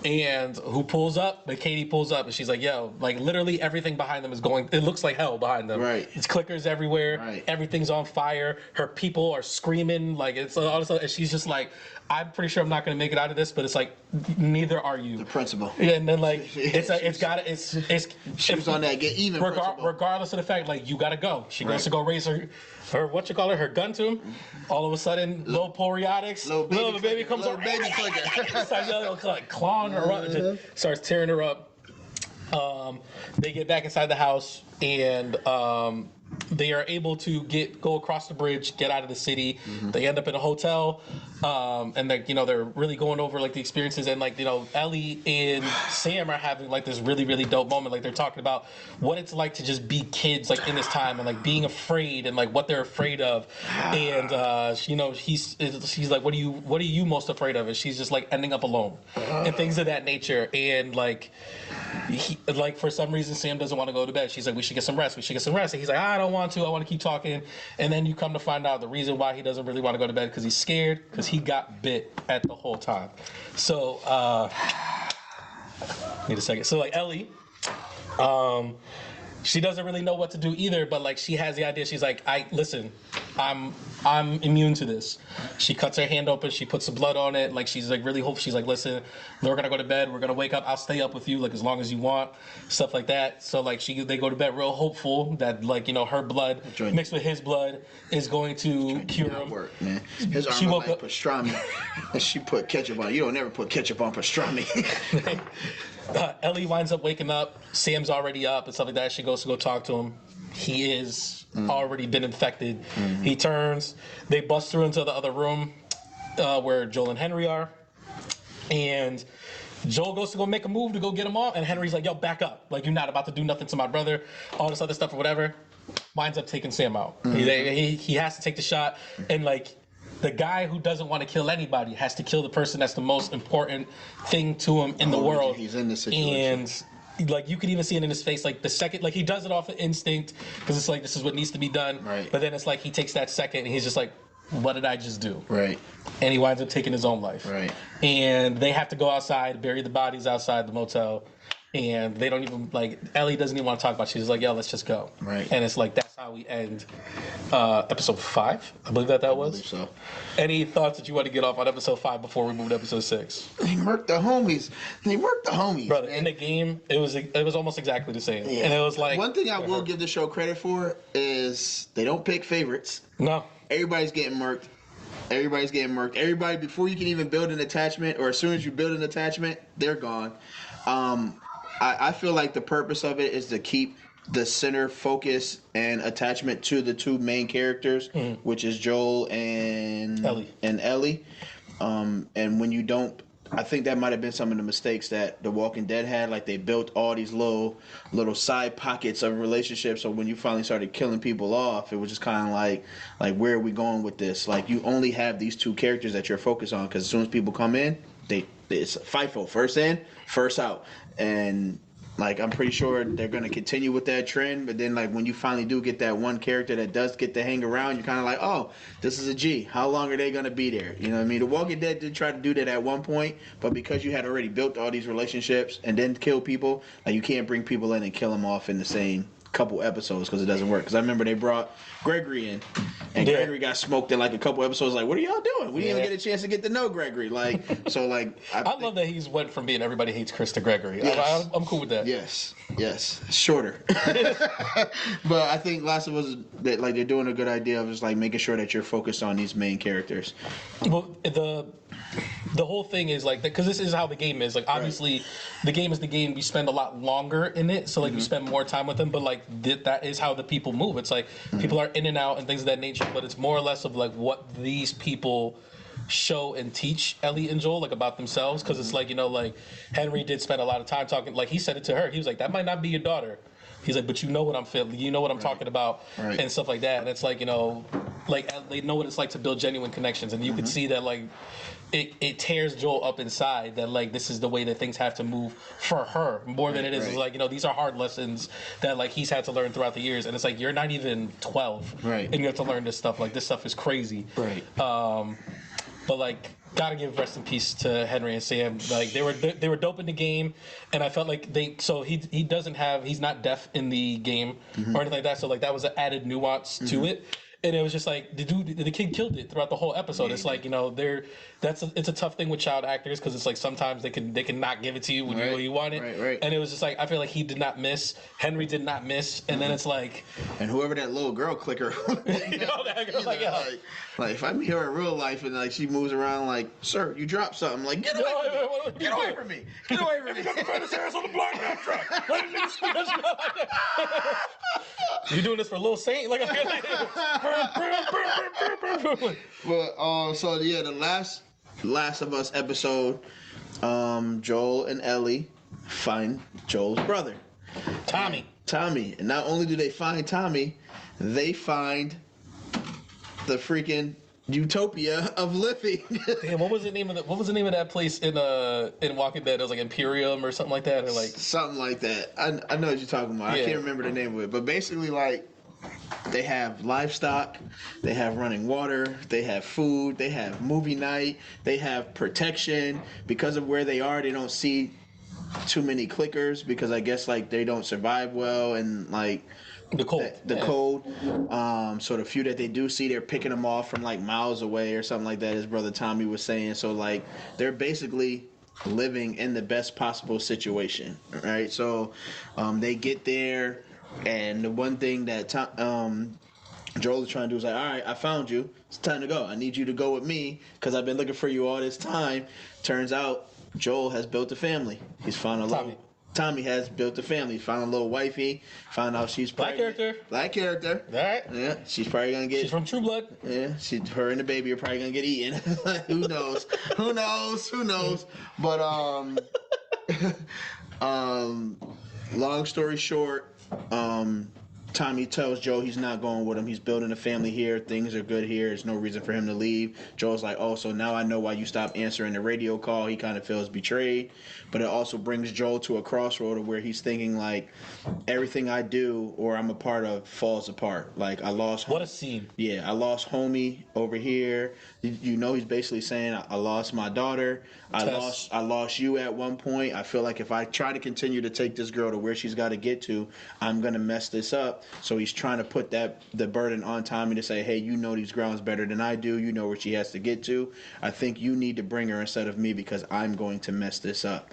And who pulls up? But Katie pulls up and she's like, yo, like literally everything behind them is going, it looks like hell behind them. Right. It's clickers everywhere. Right. Everything's on fire. Her people are screaming. Like it's all this, and she's just like, I'm pretty sure I'm not going to make it out of this, but it's like, neither are you. The principle. Yeah, and then like, she was on that get even principle. Regardless of the fact, like, you got to go. She goes to go raise her gun to him. All of a sudden, little Boreatics, little baby comes over. Baby clicker. Starts like clawing her up, just starts tearing her up. They get back inside the house, and they are able to go across the bridge, get out of the city. They end up in a hotel, and they're really going over like the experiences, and like Ellie and Sam are having like this really, really dope moment. Like they're talking about what it's like to just be kids like in this time, and like being afraid and like what they're afraid of. And she's like, what are you most afraid of? And she's just like ending up alone and things of that nature. And like for some reason Sam doesn't want to go to bed. She's like, we should get some rest. And he's like, I don't want to. I want to keep talking. And then you come to find out the reason why he doesn't really want to go to bed because he's scared because he got bit at the whole time. So need a second. So like Ellie, she doesn't really know what to do either, but like she has the idea. She's like, I'm immune to this. She cuts her hand open, she puts some blood on it, like she's like really hopeful. She's like, listen, we're gonna go to bed, we're gonna wake up, I'll stay up with you like as long as you want, stuff like that. So like they go to bed real hopeful that like her blood mixed with his blood is going to cure him. Work, man. His arm was like pastrami, and she put ketchup on. You don't never put ketchup on pastrami. Ellie winds up waking up. Sam's already up and stuff like that. She goes to go talk to him. He is already been infected. He turns. They bust through into the other room where Joel and Henry are. And Joel goes to go make a move to go get him off. And Henry's like, yo, back up. Like, you're not about to do nothing to my brother. All this other stuff or whatever. Winds up taking Sam out. He has to take the shot. And, like, the guy who doesn't want to kill anybody has to kill the person that's the most important thing to him in the world. He's in this situation. And like you can even see it in his face, like the second, like he does it off of instinct because it's like this is what needs to be done. Right. But then it's like he takes that second and he's just like, what did I just do? Right. And he winds up taking his own life. Right. And they have to go outside, bury the bodies outside the motel. And they don't even, like, Ellie doesn't even want to talk about it. She's like, yo, let's just go. Right. And it's like, that's how how we end episode 5. I believe that was. I believe so. Any thoughts that you want to get off on episode 5 before we move to episode 6? They murked the homies. Brother, man. in the game, it was almost exactly the same. Yeah. And it was like... One thing I will give the show credit for is they don't pick favorites. No. Everybody's getting murked. Everybody, before you can even build an attachment, or as soon as you build an attachment, they're gone. I feel like the purpose of it is to keep the center focus and attachment to the two main characters, which is Joel and Ellie. And when you don't, I think that might have been some of the mistakes that The Walking Dead had. Like, they built all these little side pockets of relationships. So when you finally started killing people off, it was just kind of like where are we going with this? Like, you only have these two characters that you're focused on, because as soon as people come in, it's FIFO, first in, first out. And like, I'm pretty sure they're going to continue with that trend, but then, like, when you finally do get that one character that does get to hang around, you're kind of like, oh, this is a G. How long are they going to be there? You know what I mean? The Walking Dead did try to do that at one point, but because you had already built all these relationships and then kill people, like, you can't bring people in and kill them off in the same couple episodes, because it doesn't work. Because I remember they brought Gregory in, and Gregory got smoked in like a couple episodes. Like, what are y'all doing? We didn't even get a chance to get to know Gregory. Like, so like, I love that he's went from being everybody hates Chris to Gregory. Yes. I'm cool with that. Yes, shorter. But I think Last of Us, that like they're doing a good idea of just like making sure that you're focused on these main characters. Well, the whole thing is like, because this is how the game is. Like, obviously, the game is the game. We spend a lot longer in it, so like we spend more time with them. But like that is how the people move. It's like people are in and out and things of that nature. But it's more or less of like what these people show and teach Ellie and Joel, like, about themselves. Because it's like, you know, like Henry did spend a lot of time talking. Like, he said it to her. He was like, that might not be your daughter. He's like, but you know what I'm feeling. You know what I'm talking about, and stuff like that. And it's like, you know, like, they know what it's like to build genuine connections. And you can see that, like, it tears Joel up inside that, like, this is the way that things have to move for her more than it is. It's like, you know, these are hard lessons that, like, he's had to learn throughout the years. And it's like, you're not even 12. And you have to learn this stuff. Like, this stuff is crazy. But, like, gotta give rest in peace to Henry and Sam. Like, they were dope in the game, and I felt like he's not deaf in the game or anything like that. So, like, that was an added nuance to it. And it was just like the kid killed it throughout the whole episode. It's like, you know, it's a tough thing with child actors, because it's like sometimes they can not give it to you when you want it. And it was just like, I feel like he did not miss, Henry did not miss, and then it's like, and whoever that little girl clicker, like if I meet her in real life and like she moves around like, sir, you dropped something, like, get away from me. You doing this for Lil Saint? Like, But so yeah, the Last of Us episode, Joel and Ellie find Joel's brother, Tommy. And not only do they find Tommy, they find the freaking utopia of living. Damn, what was the name of that place in Walking Dead? It was like Imperium or something like that, or like something like that. I know what you're talking about. I can't remember the name of it, but basically, like, they have livestock, they have running water, they have food, they have movie night, they have protection. Because of where they are, they don't see too many clickers, because I guess, like, they don't survive well, and like the cold. So the few that they do see, they're picking them off from like miles away or something like that, his brother Tommy was saying. So like, they're basically living in the best possible situation, right? So they get there, and the one thing that Joel is trying to do is like, all right, I found you. It's time to go. I need you to go with me, because I've been looking for you all this time. Turns out Joel has built a family. He's found Tommy has built a family. He found a little wifey. Found out she's Black character. All right. Yeah, she's probably gonna get. She's from True Blood. Yeah, her and the baby are probably gonna get eaten. Who knows? But long story short, Tommy tells Joe he's not going with him. He's building a family here. Things are good here. There's no reason for him to leave. Joe's like, oh, so now I know why you stopped answering the radio call. He kind of feels betrayed. But it also brings Joel to a crossroad where he's thinking, like, everything I do or I'm a part of falls apart. Like, I lost... What a scene. Yeah, I lost homie over here. You know, he's basically saying, I lost my daughter. I lost you at one point. I feel like if I try to continue to take this girl to where she's got to get to, I'm going to mess this up. up. So he's trying to put the burden on Tommy to say, hey, you know these grounds better than I do. You know where she has to get to. I think you need to bring her instead of me because I'm going to mess this up.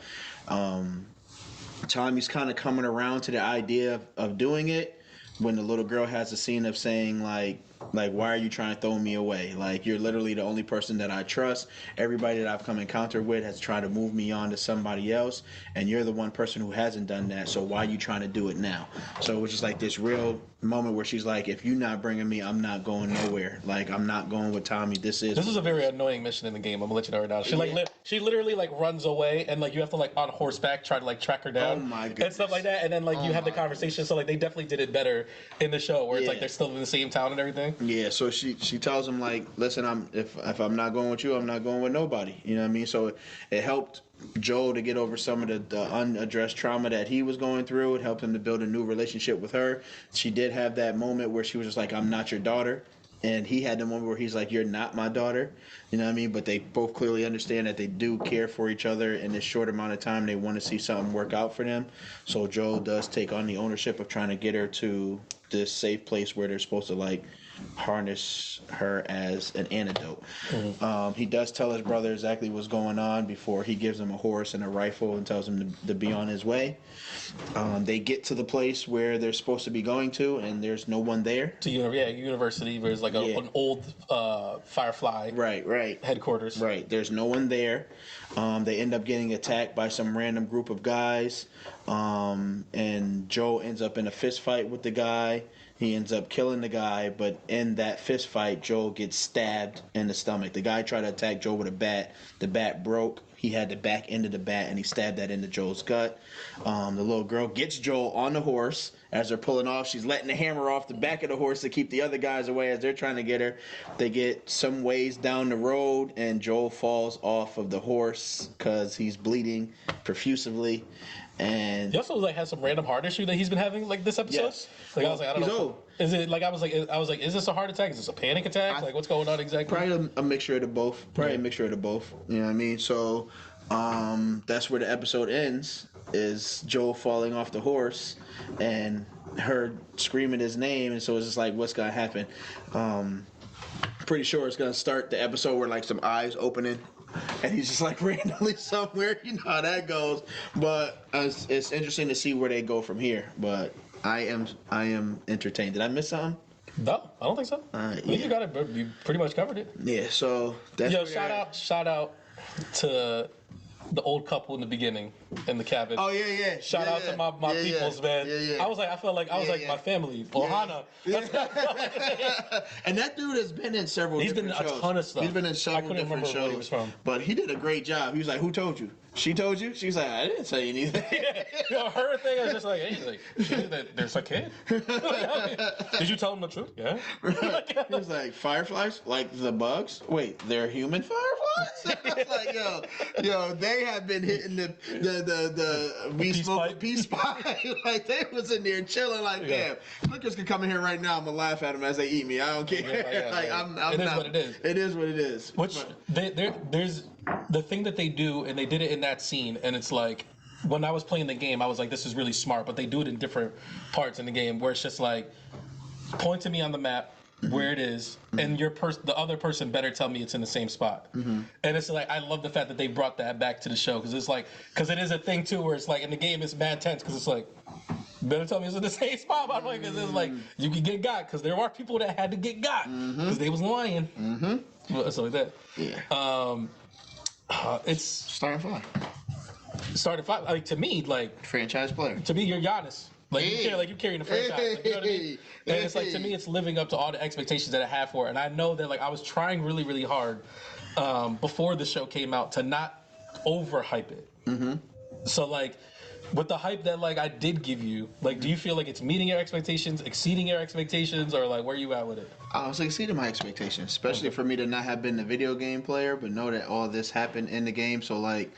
Tommy's kind of coming around to the idea of doing it when the little girl has a scene of saying like why are you trying to throw me away? Like, you're literally the only person that I trust. Everybody that I've come encounter with has tried to move me on to somebody else, and you're the one person who hasn't done that, so why are you trying to do it now? So it was just like this real moment where she's like, if you're not bringing me, I'm not going nowhere. Like, I'm not going with Tommy. This is a very annoying mission in the game. I'm gonna let you know right now. She she literally like runs away, and like you have to like on horseback try to like track her down. Oh my goodness. And stuff like that. And then like you have the conversation. Goodness. So like they definitely did it better in the show, where it's like they're still in the same town and everything. Yeah, so she tells him like, listen, if I'm not going with you, I'm not going with nobody. You know what I mean? So it helped Joel to get over some of the unaddressed trauma that he was going through. It helped him to build a new relationship with her. She did have that moment where she was just like, I'm not your daughter. And he had the moment where he's like, you're not my daughter. You know what I mean? But they both clearly understand that they do care for each other in this short amount of time. They want to see something work out for them. So Joel does take on the ownership of trying to get her to this safe place where they're supposed to like harness her as an antidote. He does tell his brother exactly what's going on before he gives him a horse and a rifle and tells him to be on his way. They get to the place where they're supposed to be going to, and there's no one there. To university, where it's like an old Firefly Right. headquarters. Right. There's no one there. They end up getting attacked by some random group of guys, and Joe ends up in a fist fight with the guy. He ends up killing the guy, but in that fist fight, Joel gets stabbed in the stomach. The guy tried to attack Joel with a bat. The bat broke. He had the back end of the bat, and he stabbed that into Joel's gut. The little girl gets Joel on the horse. As they're pulling off, she's letting the hammer off the back of the horse to keep the other guys away as they're trying to get her. They get some ways down the road, and Joel falls off of the horse because he's bleeding profusely. And he also like has some random heart issue that he's been having like this episode. Yes. Like I was like, I don't He's know. old. Is it like I was like, is this a heart attack? Is this a panic attack? Like what's going on exactly? Probably a mixture of the both. A mixture of the both. You know what I mean? So that's where the episode ends. Is Joel falling off the horse and her screaming his name, and so it's just like, what's gonna happen? Pretty sure it's gonna start the episode where like some eyes opening, and he's just like randomly somewhere. You know how that goes. But it's interesting to see where they go from here. But I am entertained. Did I miss something? No, I don't think so. I think you got it. You pretty much covered it. Yeah. So that's shout out to the old couple in the beginning in the cabin. Oh yeah. Shout out to my peoples, man. Yeah. I felt like my family. Ohana. And that dude has been in several. He's been in a ton of stuff. He's been in several different shows. Where he was from. But he did a great job. He was like, "Who told you? She told you?" She's like, "I didn't say anything." Her thing was just like, "Hey, like, she knew that there's a kid." Did you tell him the truth? Yeah. He was like, "Fireflies, like the bugs? Wait, they're human fireflies?" I was like, "Yo, they have been hitting the we smoke a peace pipe." Like they was in there chilling. Like, damn, clickers can come in here right now. I'm gonna laugh at them as they eat me. I don't care. I'm it is not, what it is. It is what it is. Which there's the thing that they do, and they did it in that scene, and it's like, when I was playing the game, I was like, this is really smart, but they do it in different parts in the game where it's just like, point to me on the map where it is, and the other person better tell me it's in the same spot. And it's like, I love the fact that they brought that back to the show, because it is a thing too where it's like, in the game it's mad tense, because it's like, better tell me it's in the same spot. I'm like, because it's like, you can get got, because there are people that had to get got, because they was lying. So like that. Yeah. It's Starting fine. started five. Like to me, like Franchise player. to me, you're Giannis. Like you carrying the franchise. Like, you know what I mean? And it's like, to me, it's living up to all the expectations that I have for it. And I know that like I was trying really, really hard before the show came out to not overhype it. So like, with the hype that like I did give you, like, do you feel like it's meeting your expectations, exceeding your expectations, or like where you at with it? I was exceeding my expectations, especially for me to not have been a video game player, but know that all this happened in the game. So like,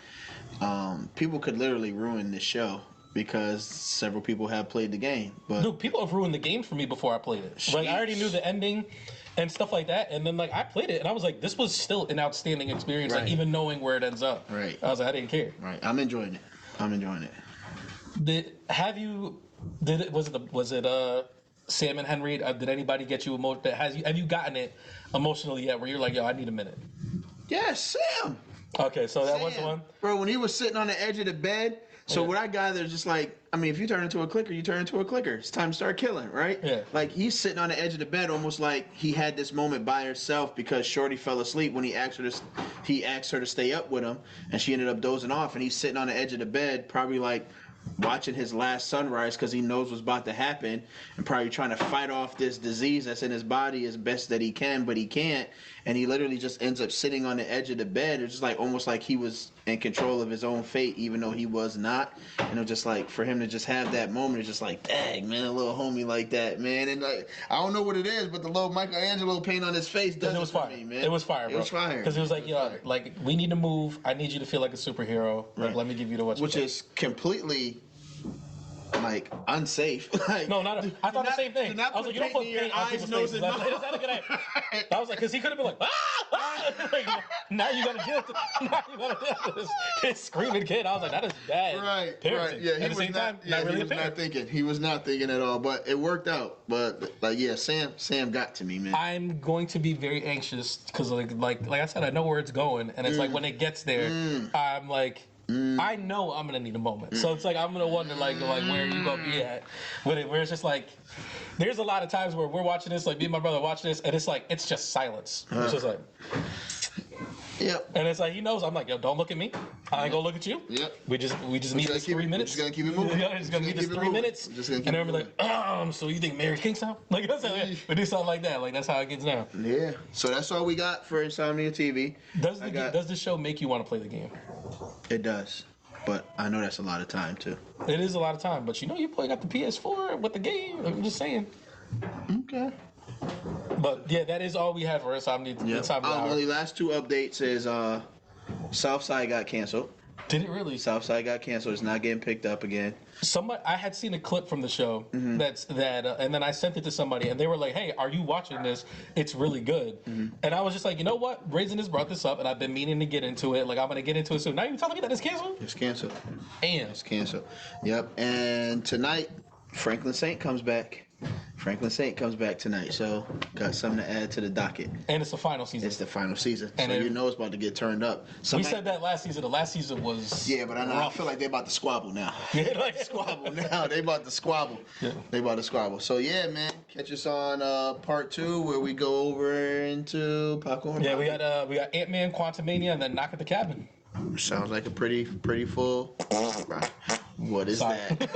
people could literally ruin this show because several people have played the game. But Dude, people have ruined the game for me before I played it. Like, I already knew the ending and stuff like that, and then like I played it and I was like, this was still an outstanding experience. Right. Like, even knowing where it ends up. Right. I was like, I didn't care. Right. I'm enjoying it. Was it Sam and Henry, did anybody get you emotional? Have you gotten it emotionally yet? Where you're like, yo, I need a minute. Yes, Sam. Okay, so that Sam. was the one. Bro, when he was sitting on the edge of the bed. So what I gather is just like, I mean, if you turn into a clicker, you turn into a clicker. It's time to start killing, right? Yeah. Like he's sitting on the edge of the bed, almost like he had this moment by herself because Shorty fell asleep when he asked her to stay up with him, and she ended up dozing off, and he's sitting on the edge of the bed, probably like watching his last sunrise because he knows what's about to happen, and probably trying to fight off this disease that's in his body as best that he can, but he can't, and he literally just ends up sitting on the edge of the bed. It's just like almost like he was in control of his own fate, even though he was not. And it was just like for him to just have that moment, it's just like, dang, man, a little homie like that, man. And like, I don't know what it is, but the little Michelangelo paint on his face does it for me, man. It was fire, bro. It was fire. Because it was like, yo, like we need to move. I need you to feel like a superhero. Like, let me give you the what you Which want. is completely like unsafe. Like, No, not. I thought the same thing. do not I was like, you don't put put paint in paint your on eyes, people's nose, faces. and That's not a good idea. I was like, because he could have been like, like, now you gotta deal with now you gotta deal with this kid screaming kid. I was like, that is bad. Right, parenting. right. Yeah, At the same time, not really he was not thinking. He was not thinking at all, but it worked out. But like, yeah, Sam got to me, man. I'm going to be very anxious because, like I said, I know where it's going, and it's like when it gets there, I'm like. I know I'm gonna need a moment, so it's like I'm gonna wonder like where are you gonna be at with it? Where it's just like there's a lot of times where we're watching this, like me and my brother watching this, and it's like it's just silence. It's just like, Yep. and it's like he knows. I'm like, yo, don't look at me. I ain't gonna look at you. Yep. We just need this 3 minutes. We're just gonna keep it moving. Yeah, just gonna need this 3 minutes. Just gonna keep and it then we're like, so you think Mary Kingstown? Like that's how we do something like that. Like that's how it gets down. Yeah. So that's all we got for Insomnia TV. Does the show make you want to play the game? It does. But I know that's a lot of time too. It is a lot of time, but you know you play got the PS4 with the game. I'm just saying. Okay. But yeah, that is all we have for Insomnia. Insomnia Hour. Well, the last two updates is Southside got canceled. Did it really? Southside got canceled. It's not getting picked up again. Somebody, I had seen a clip from the show and then I sent it to somebody, and they were like, "Hey, are you watching this? It's really good." And I was just like, you know what? Raisin has brought this up, and I've been meaning to get into it. Like I'm gonna get into it soon. Now you're telling me that it's canceled? It's canceled. And It's canceled. Yep. And tonight, Franklin Saint comes back. Franklin Saint comes back tonight, so got something to add to the docket. and it's the final season. It's the final season, And so it- you know it's about to get turned up. We said that last season. The last season was Yeah, but I know. I rough. feel like they're about to squabble now. Yeah, like Squabble now. They about to squabble. Yeah. They about to squabble. So yeah, man. Catch us on part 2 where we go over into popcorn. Yeah, we got Ant-Man, Quantumania, and then Knock at the Cabin. Sounds like a pretty full. What is Sorry. that?